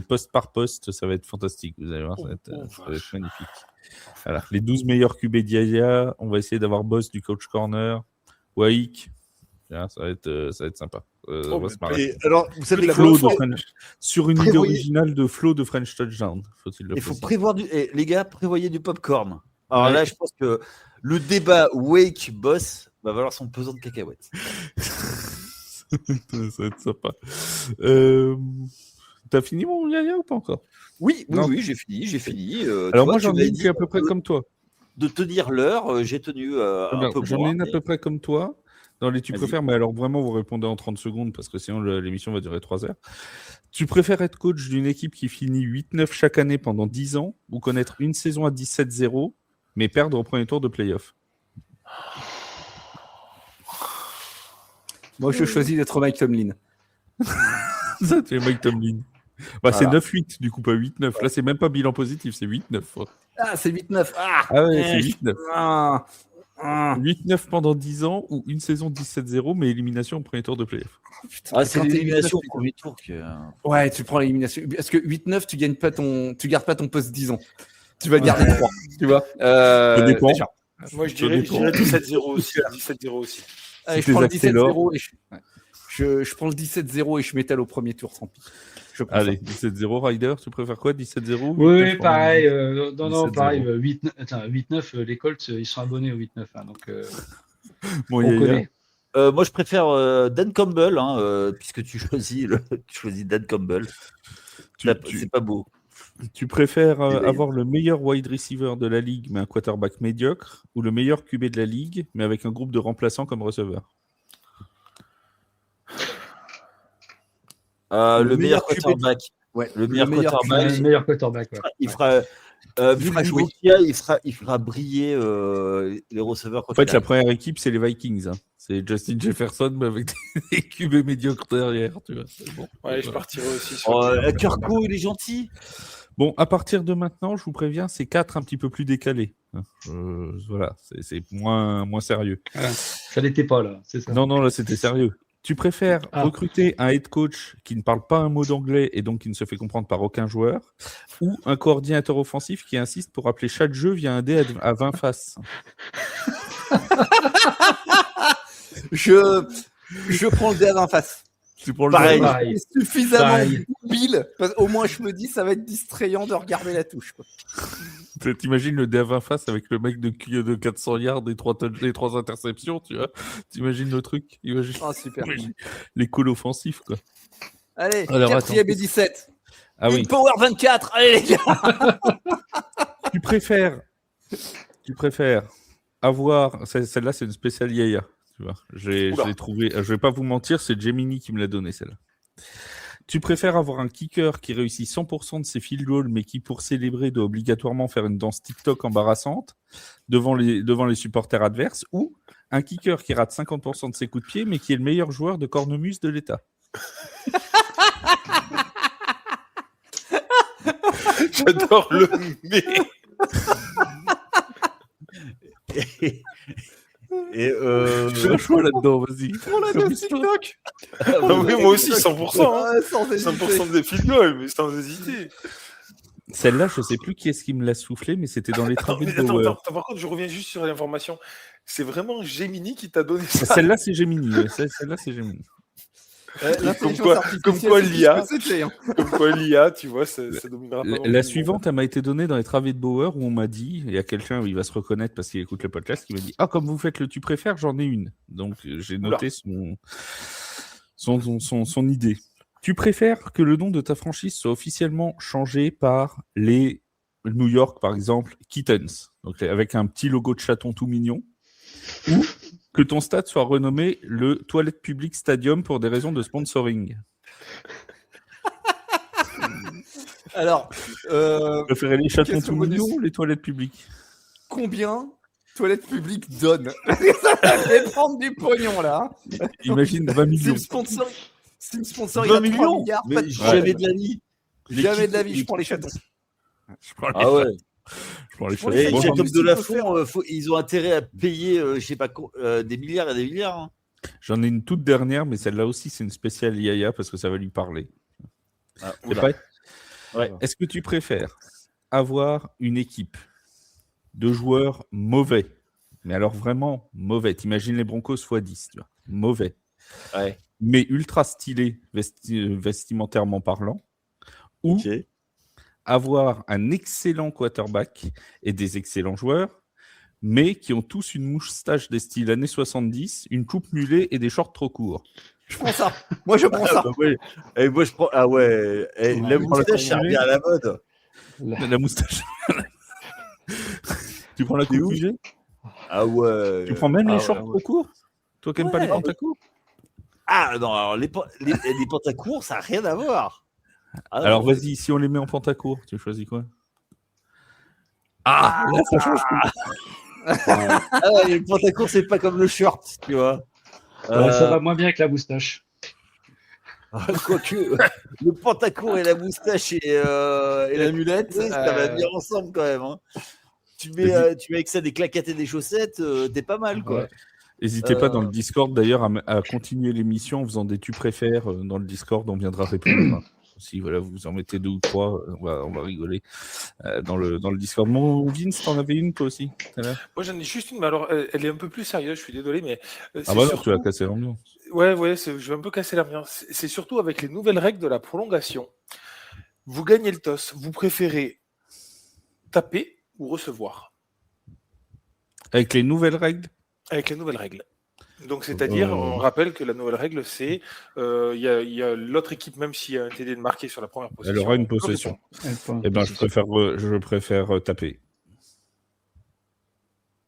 Speaker 1: post par post, ça va être fantastique, vous allez voir, ça va être magnifique. Voilà, les 12 meilleurs QB d'Yaya, on va essayer d'avoir Boss du Coach Corner, Waik, ça va être sympa. On va se marrer.
Speaker 2: Alors, vous savez,
Speaker 1: sur une idée originale de Flo de French Touchdown, faut-il le
Speaker 2: Il faut prévoir les gars, prévoyez du popcorn. Alors là, je pense que le débat Wake Boss va valoir son pesant de cacahuètes.
Speaker 1: Ça va être sympa. T'as fini mon Yaya ou pas encore?
Speaker 2: Oui, j'ai fini.
Speaker 1: Alors moi, j'en ai une qui est à peu près comme toi.
Speaker 2: De tenir l'heure, j'ai tenu un peu
Speaker 1: j'en ai une à peu près comme toi. Dans les tu
Speaker 2: Vas-y.
Speaker 1: préfères, mais alors vraiment, vous répondez en 30 secondes parce que sinon l'émission va durer 3 heures. Tu préfères être coach d'une équipe qui finit 8-9 chaque année pendant 10 ans ou connaître une saison à 17-0 mais perdre au premier tour de play-off?
Speaker 4: Moi, je choisis d'être Mike Tomlin.
Speaker 1: Ça, tu es Mike Tomlin. Bah, c'est
Speaker 4: Voilà.
Speaker 1: 9-8 du coup, pas 8-9. Là, c'est même pas bilan positif, c'est 8-9.
Speaker 4: Ah, c'est 8-9.
Speaker 1: Ah ouais, c'est 8-9.
Speaker 4: Ah, ah.
Speaker 1: 8-9 pendant 10 ans ou une saison 17-0 mais élimination au premier tour de play-off.
Speaker 2: Ah, c'est
Speaker 4: Quand t'es
Speaker 2: l'élimination au
Speaker 4: 8-9,
Speaker 2: premier tour.
Speaker 4: Ouais, tu prends l'élimination. Parce que 8-9, tu gardes pas ton poste 10 ans. Tu vas garder 3. Tu vois.
Speaker 1: Ça dépend.
Speaker 4: Déjà.
Speaker 3: Moi, je
Speaker 1: Ça
Speaker 3: dirais
Speaker 1: dépend.
Speaker 3: 17-0 aussi. 17-0 aussi.
Speaker 4: Allez,
Speaker 1: Si
Speaker 4: je prends le
Speaker 1: tes accès l'or.
Speaker 4: 17-0 et je prends le 17-0 et je m'étale au premier tour, tant pis. Je prends
Speaker 1: Allez, 17-0, Ryder, tu préfères quoi? 17-0?
Speaker 5: Oui,
Speaker 1: 8-9,
Speaker 5: pareil. Non,
Speaker 1: 17-0.
Speaker 5: pareil. 8-9, les Colts, ils sont abonnés au 8-9. Hein, donc,
Speaker 1: Bon,
Speaker 5: on
Speaker 1: Yaya.
Speaker 5: connaît.
Speaker 2: Moi, je préfère Dan Campbell, puisque tu choisis Dan Campbell. C'est pas beau.
Speaker 1: Tu préfères
Speaker 2: Et d'ailleurs.
Speaker 1: avoir le meilleur wide receiver de la ligue, mais un quarterback médiocre, ou le meilleur QB de la ligue, mais avec un groupe de remplaçants comme receveur?
Speaker 2: Le meilleur
Speaker 4: QB.
Speaker 2: quarterback.
Speaker 4: Ouais,
Speaker 2: Le meilleur quarterback.
Speaker 5: Le meilleur quarterback. Ouais.
Speaker 2: Il fera. Vu
Speaker 4: fera
Speaker 2: le
Speaker 4: jouer.
Speaker 2: niveau qu'il y a, il fera briller les receveurs.
Speaker 1: En fait, la première équipe, c'est les Vikings. Hein. C'est Justin Jefferson, mais avec des QB médiocres derrière. Tu vois. Bon,
Speaker 3: Ouais, je partirai aussi sur.
Speaker 2: Kirko, il est gentil.
Speaker 1: Bon, à partir de maintenant, je vous préviens, c'est 4 un petit peu plus décalés. Voilà, c'est moins sérieux.
Speaker 5: Voilà. Ça l'était pas, là. C'est ça.
Speaker 1: Non, là, c'était sérieux. Tu préfères recruter un head coach qui ne parle pas un mot d'anglais et donc qui ne se fait comprendre par aucun joueur, ou un coordinateur offensif qui insiste pour appeler chaque jeu via un dé à 20 faces?
Speaker 4: Je prends le dé à 20 faces.
Speaker 1: Tu prends le
Speaker 2: Pareil.
Speaker 1: dé à 20
Speaker 5: Pareil.
Speaker 4: C'est suffisamment
Speaker 5: Pareil.
Speaker 4: pile. Au moins, je me dis, ça va être distrayant de regarder la touche. Quoi.
Speaker 1: T'imagines le dé à 20 faces avec le mec de 400 yards et 3 interceptions, tu vois? T'imagines le truc? Imagine
Speaker 4: Ah, super.
Speaker 1: les calls offensifs, quoi.
Speaker 4: Allez,
Speaker 1: Alors,
Speaker 4: 4e
Speaker 1: attends.
Speaker 4: et 17.
Speaker 1: Ah oui.
Speaker 4: Une Power 24. Allez, les gars.
Speaker 1: Tu préfères avoir... Celle-là, c'est une spéciale Yaya. Tu vois, je l'ai trouvé. Je vais pas vous mentir, c'est Gemini qui me l'a donné, celle-là. Tu préfères avoir un kicker qui réussit 100% de ses field goals, mais qui, pour célébrer, doit obligatoirement faire une danse TikTok embarrassante devant les supporters adverses, ou un kicker qui rate 50% de ses coups de pied, mais qui est le meilleur joueur de cornemuse de l'État?
Speaker 3: J'adore le mais.
Speaker 1: J'ai un choix là-dedans, vas-y.
Speaker 4: Pour la danse TikTok.
Speaker 3: Non, mais moi aussi, 100%. Hein.
Speaker 4: Ouais, sans hésiter.
Speaker 3: 100% des field goals, mais sans hésiter.
Speaker 1: Celle-là, je sais plus qui est-ce qui me l'a soufflé, mais c'était dans les travaux de Bauer.
Speaker 3: Attends, par contre, je reviens juste sur l'information. C'est vraiment Gemini qui t'a donné ça.
Speaker 1: Celle-là, c'est Gemini. Ouais. Celle-là, c'est Gemini.
Speaker 3: Comme quoi l'IA,
Speaker 4: hein.
Speaker 3: comme quoi l'IA, tu vois, ça dominera pas.
Speaker 1: La suivante, elle m'a été donnée dans les travaux de Bauer où on m'a dit, il y a quelqu'un où il va se reconnaître parce qu'il écoute le podcast, qui m'a dit: ah, comme vous faites le tu préfères, j'en ai une. Donc j'ai noté son idée. Tu préfères que le nom de ta franchise soit officiellement changé par les New York, par exemple, Kittens, donc avec un petit logo de chaton tout mignon, ou que ton stade soit renommé le Toilette Publique Stadium pour des raisons de sponsoring?
Speaker 4: Alors,
Speaker 1: Tu préférais les chatons
Speaker 4: question
Speaker 1: tout
Speaker 4: bonus.
Speaker 1: mignons ou les toilettes publiques?
Speaker 4: combien toilettes publiques donnent? Ça va prendre du pognon là. Hein.
Speaker 1: Imagine 20 millions.
Speaker 4: Si me sponsor,
Speaker 2: 20
Speaker 4: il a 3
Speaker 2: millions,
Speaker 4: milliards,
Speaker 2: mais
Speaker 4: pas de
Speaker 2: jamais de la vie.
Speaker 4: Jamais de la vie, je prends les chatons.
Speaker 1: Je prends les
Speaker 2: Ah ouais.
Speaker 1: Je prends les
Speaker 4: prends
Speaker 1: chatons.
Speaker 4: les
Speaker 2: Et
Speaker 1: Bon,
Speaker 4: chatons.
Speaker 2: Jacob
Speaker 4: j'en-
Speaker 2: de Lafont, ils ont intérêt à payer, je sais pas quoi, des milliards et des milliards. Hein.
Speaker 1: j'en ai une toute dernière, mais celle-là aussi, c'est une spéciale Yaya parce que ça va lui parler.
Speaker 2: Ah,
Speaker 1: T'es
Speaker 2: oula.
Speaker 1: prêt?
Speaker 2: Ouais.
Speaker 1: Est-ce que tu préfères avoir une équipe de joueurs mauvais, mais alors vraiment mauvais? T'imagines les Broncos x10, tu vois, mauvais,
Speaker 2: Ouais.
Speaker 1: mais ultra stylés vestimentairement parlant, ou
Speaker 2: Ok.
Speaker 1: avoir un excellent quarterback et des excellents joueurs, mais qui ont tous une moustache des styles années 70, une coupe mulet et des shorts trop courts.
Speaker 4: Je prends ça. Moi, je prends ça.
Speaker 2: Ah, bah ouais. Et moi je prends. Ah ouais. Et
Speaker 5: Ouais,
Speaker 2: la
Speaker 5: oui,
Speaker 2: moustache, ça revient à la mode.
Speaker 1: La moustache. Tu prends la
Speaker 2: C'est
Speaker 1: coupe
Speaker 2: où
Speaker 1: mulet?
Speaker 2: Ah ouais.
Speaker 1: Tu prends même
Speaker 2: Ah
Speaker 1: les
Speaker 2: ouais,
Speaker 1: shorts
Speaker 2: ouais.
Speaker 1: trop courts? Toi qui n'aimes pas les pantacours?
Speaker 2: Ah non, alors les pantacours, ça n'a rien à voir. Ah,
Speaker 1: alors vas-y, si on les met en pantacours, tu choisis quoi? Ah, là, ça change tout.
Speaker 2: Les pantacours, c'est pas comme le short, tu vois.
Speaker 5: Ça va moins bien que la moustache.
Speaker 2: Quoique, le pantacourt et la moustache et la
Speaker 4: mulette,
Speaker 2: ça va bien ensemble quand même. Hein. Tu mets avec ça des claquettes et des chaussettes, t'es pas mal, quoi.
Speaker 5: Ouais.
Speaker 1: N'hésitez pas dans le Discord d'ailleurs à continuer l'émission en faisant des tu préfères dans le Discord, on viendra répondre. Si voilà, vous en mettez 2 ou 3, on va rigoler dans le Discord. Mon Vince, t'en avais une toi aussi?
Speaker 3: Moi j'en ai juste une, mais alors elle est un peu plus sérieuse, je suis désolé, mais
Speaker 1: ah bah non, tu vas casser l'ambiance.
Speaker 3: Ouais, je vais un peu casser l'ambiance. C'est surtout avec les nouvelles règles de la prolongation. Vous gagnez le toss, vous préférez taper ou recevoir?
Speaker 1: Avec les nouvelles règles?
Speaker 3: Avec les nouvelles règles. Donc, c'est-à-dire, on rappelle que la nouvelle règle, c'est il y a l'autre équipe, même s'il y a un TD de marqué sur la première possession.
Speaker 1: Elle aura une possession. Eh ben, je préfère taper.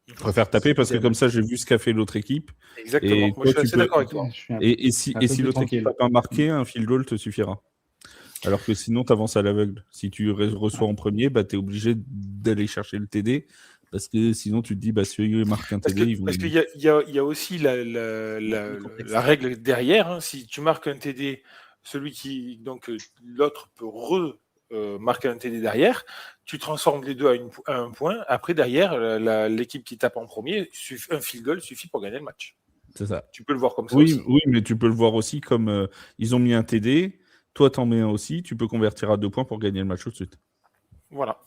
Speaker 1: Je préfère taper parce que comme ça, j'ai vu ce qu'a fait l'autre équipe.
Speaker 3: Exactement.
Speaker 1: Et
Speaker 3: moi, je suis assez d'accord avec toi.
Speaker 1: Et si l'autre équipe n'a pas marqué, un field goal te suffira. Alors que sinon, tu avances à l'aveugle. Si tu reçois en premier, bah, tu es obligé d'aller chercher le TD. Parce que sinon, tu te dis, bah, si eux marquent un TD,
Speaker 3: parce qu'il y a aussi la règle derrière. Hein. Si tu marques un TD, l'autre peut marquer un TD derrière. Tu transformes les deux à un point. Après, derrière, l'équipe qui tape en premier, un field goal suffit pour gagner le match.
Speaker 1: C'est ça.
Speaker 3: Tu peux le voir comme ça aussi.
Speaker 1: Oui, mais tu peux le voir aussi comme ils ont mis un TD. Toi, t'en mets un aussi. Tu peux convertir à 2 points pour gagner le match tout de suite.
Speaker 3: Voilà.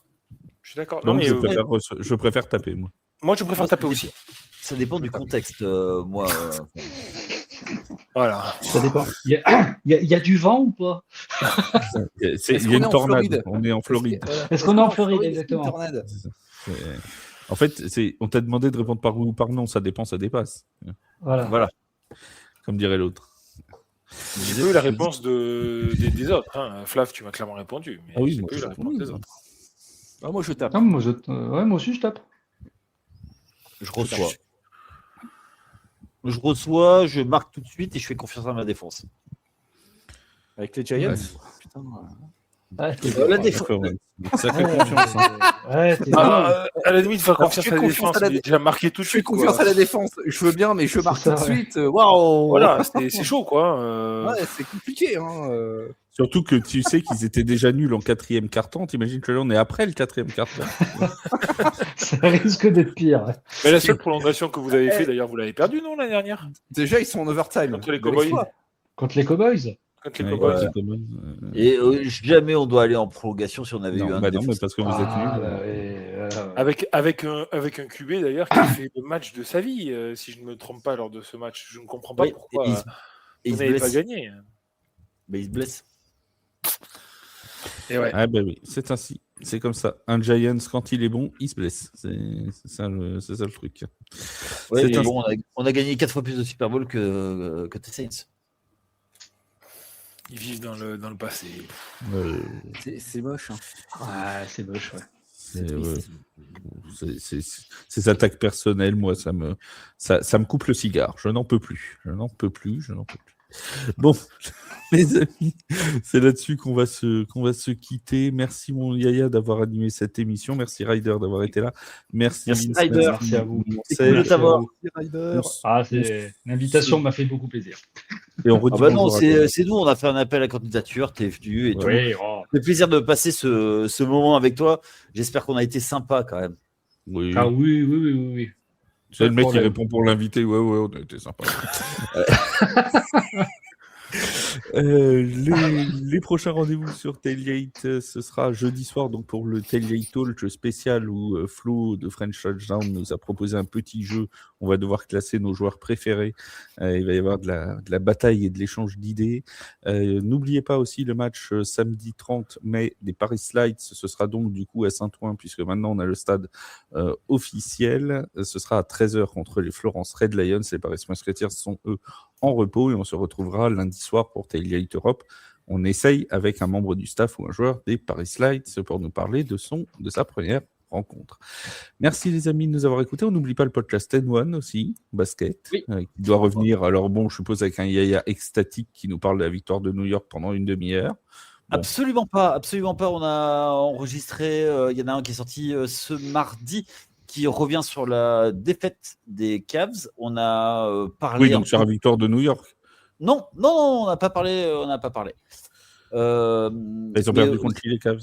Speaker 3: Je suis d'accord.
Speaker 1: Donc, je préfère taper, moi.
Speaker 3: Moi, je préfère taper aussi.
Speaker 2: Ça dépend du contexte, moi.
Speaker 3: Voilà.
Speaker 5: Ça dépend. Il y a du vent ou pas?
Speaker 1: Il y a une tornade. On est en Floride.
Speaker 5: Est-ce qu'on est en Floride, exactement?
Speaker 1: En fait, on t'a demandé de répondre par oui ou par non. Ça dépend, ça dépasse.
Speaker 5: Voilà.
Speaker 1: Comme dirait l'autre.
Speaker 3: J'ai pas eu la réponse des autres. Hein. Flav, tu m'as clairement répondu. Mais
Speaker 1: oui,
Speaker 3: j'ai pas eu la réponse des autres.
Speaker 4: Ah, moi, je tape.
Speaker 5: Non, moi aussi, je tape.
Speaker 2: Je reçois, je marque tout de suite et je fais confiance à ma défense.
Speaker 4: Avec les Giants.
Speaker 2: Putain.
Speaker 5: La
Speaker 2: défense.
Speaker 1: Ça fait confiance.
Speaker 3: À la limite, faire confiance à la défense. Il est déjà marqué tout de suite.
Speaker 4: Je fais confiance à la défense. Je veux bien, mais je marque tout de suite. Waouh.
Speaker 3: Voilà, c'est chaud, quoi.
Speaker 4: Ouais, c'est compliqué. Hein.
Speaker 1: Surtout que tu sais qu'ils étaient déjà nuls en 4e quart-temps. T'imagines que là, on est après le 4e quart-temps.
Speaker 5: Ça risque d'être pire.
Speaker 3: Mais la seule prolongation que vous avez fait, d'ailleurs, vous l'avez perdue, non, l'année dernière?
Speaker 4: Déjà, ils sont en overtime.
Speaker 3: Contre les Cowboys.
Speaker 5: Contre les Cowboys.
Speaker 2: Et jamais on doit aller en prolongation si on avait eu un.
Speaker 1: Non, mais parce que vous êtes nuls.
Speaker 3: Avec un QB d'ailleurs qui fait le match de sa vie, si je ne me trompe pas lors de ce match. Je ne comprends pas pourquoi vous n'avez pas gagné.
Speaker 2: Mais il se blesse.
Speaker 3: Et ouais.
Speaker 1: Ah ben oui, c'est ainsi. C'est comme ça. Un Giants, quand il est bon, il se blesse. C'est ça le truc.
Speaker 2: Ouais, mais bon, on a gagné 4 fois plus de Super Bowl que tes Saints.
Speaker 3: Ils vivent dans le passé.
Speaker 4: C'est moche. Hein.
Speaker 5: Ouais, c'est moche, ouais.
Speaker 1: Ces attaques personnelles, moi, ça me coupe le cigare. Je n'en peux plus. Bon, les amis, c'est là-dessus qu'on va se quitter. Merci mon Yaya d'avoir animé cette émission. Merci Ryder d'avoir été là. Merci Vince,
Speaker 2: Ryder.
Speaker 5: Merci à vous.
Speaker 2: C'est cool de t'avoir.
Speaker 5: L'invitation m'a fait beaucoup plaisir.
Speaker 1: Et on redit
Speaker 2: c'est nous, on a fait un appel à candidature, t'es venu et tout.
Speaker 5: Oui,
Speaker 2: Ça fait plaisir de passer ce moment avec toi. J'espère qu'on a été sympa quand même.
Speaker 1: Oui.
Speaker 5: Ah oui.
Speaker 1: C'est le mec qui répond pour l'invité. Ouais, on a été sympa. Les prochains rendez-vous sur Tailgate, ce sera jeudi soir, donc pour le Tailgate Talk spécial où Flo de French Touchdown nous a proposé un petit jeu. On va devoir classer nos joueurs préférés. Il va y avoir de la bataille et de l'échange d'idées. N'oubliez pas aussi le match samedi 30 mai des Paris Slides. Ce sera donc du coup à Saint-Ouen, puisque maintenant on a le stade officiel. Ce sera à 13h contre les Florence Red Lions. Les Paris Musketeers sont eux en repos et on se retrouvera lundi soir pour Tailgate Europe. On essaye avec un membre du staff ou un joueur des Paris Slides pour nous parler de sa première rencontre. Merci les amis de nous avoir écoutés. On n'oublie pas le podcast N1 aussi, basket, qui doit revenir. Alors bon, je suppose avec un Yaya extatique qui nous parle de la victoire de New York pendant une demi-heure.
Speaker 2: Bon. Absolument pas. On a enregistré, il y en a un qui est sorti ce mardi, qui revient sur la défaite des Cavs. On a parlé...
Speaker 1: Oui, donc sur la victoire de New York.
Speaker 2: Non, on n'a pas parlé.
Speaker 1: Ils ont perdu contre qui, les Cavs?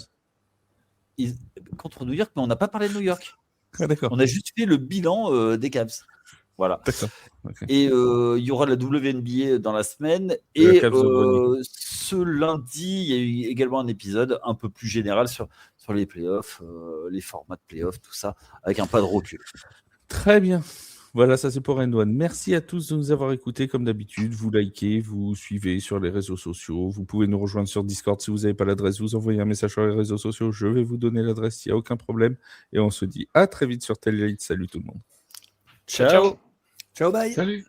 Speaker 2: Contre New York, mais on n'a pas parlé de New York.
Speaker 1: Ah, d'accord.
Speaker 2: On a juste fait le bilan des Cavs. Voilà.
Speaker 1: D'accord. Okay.
Speaker 2: Et il y aura la WNBA dans la semaine. Et ce lundi, il y a eu également un épisode un peu plus général sur les playoffs, les formats de playoffs, tout ça, avec un pas de recul.
Speaker 1: Très bien. Voilà, ça c'est pour N1. Merci à tous de nous avoir écoutés comme d'habitude. Vous likez, vous suivez sur les réseaux sociaux. Vous pouvez nous rejoindre sur Discord si vous n'avez pas l'adresse. Vous envoyez un message sur les réseaux sociaux. Je vais vous donner l'adresse, il n'y a aucun problème. Et on se dit à très vite sur Tailgate. Salut tout le monde.
Speaker 2: Ciao.
Speaker 4: Ciao, bye.
Speaker 5: Salut.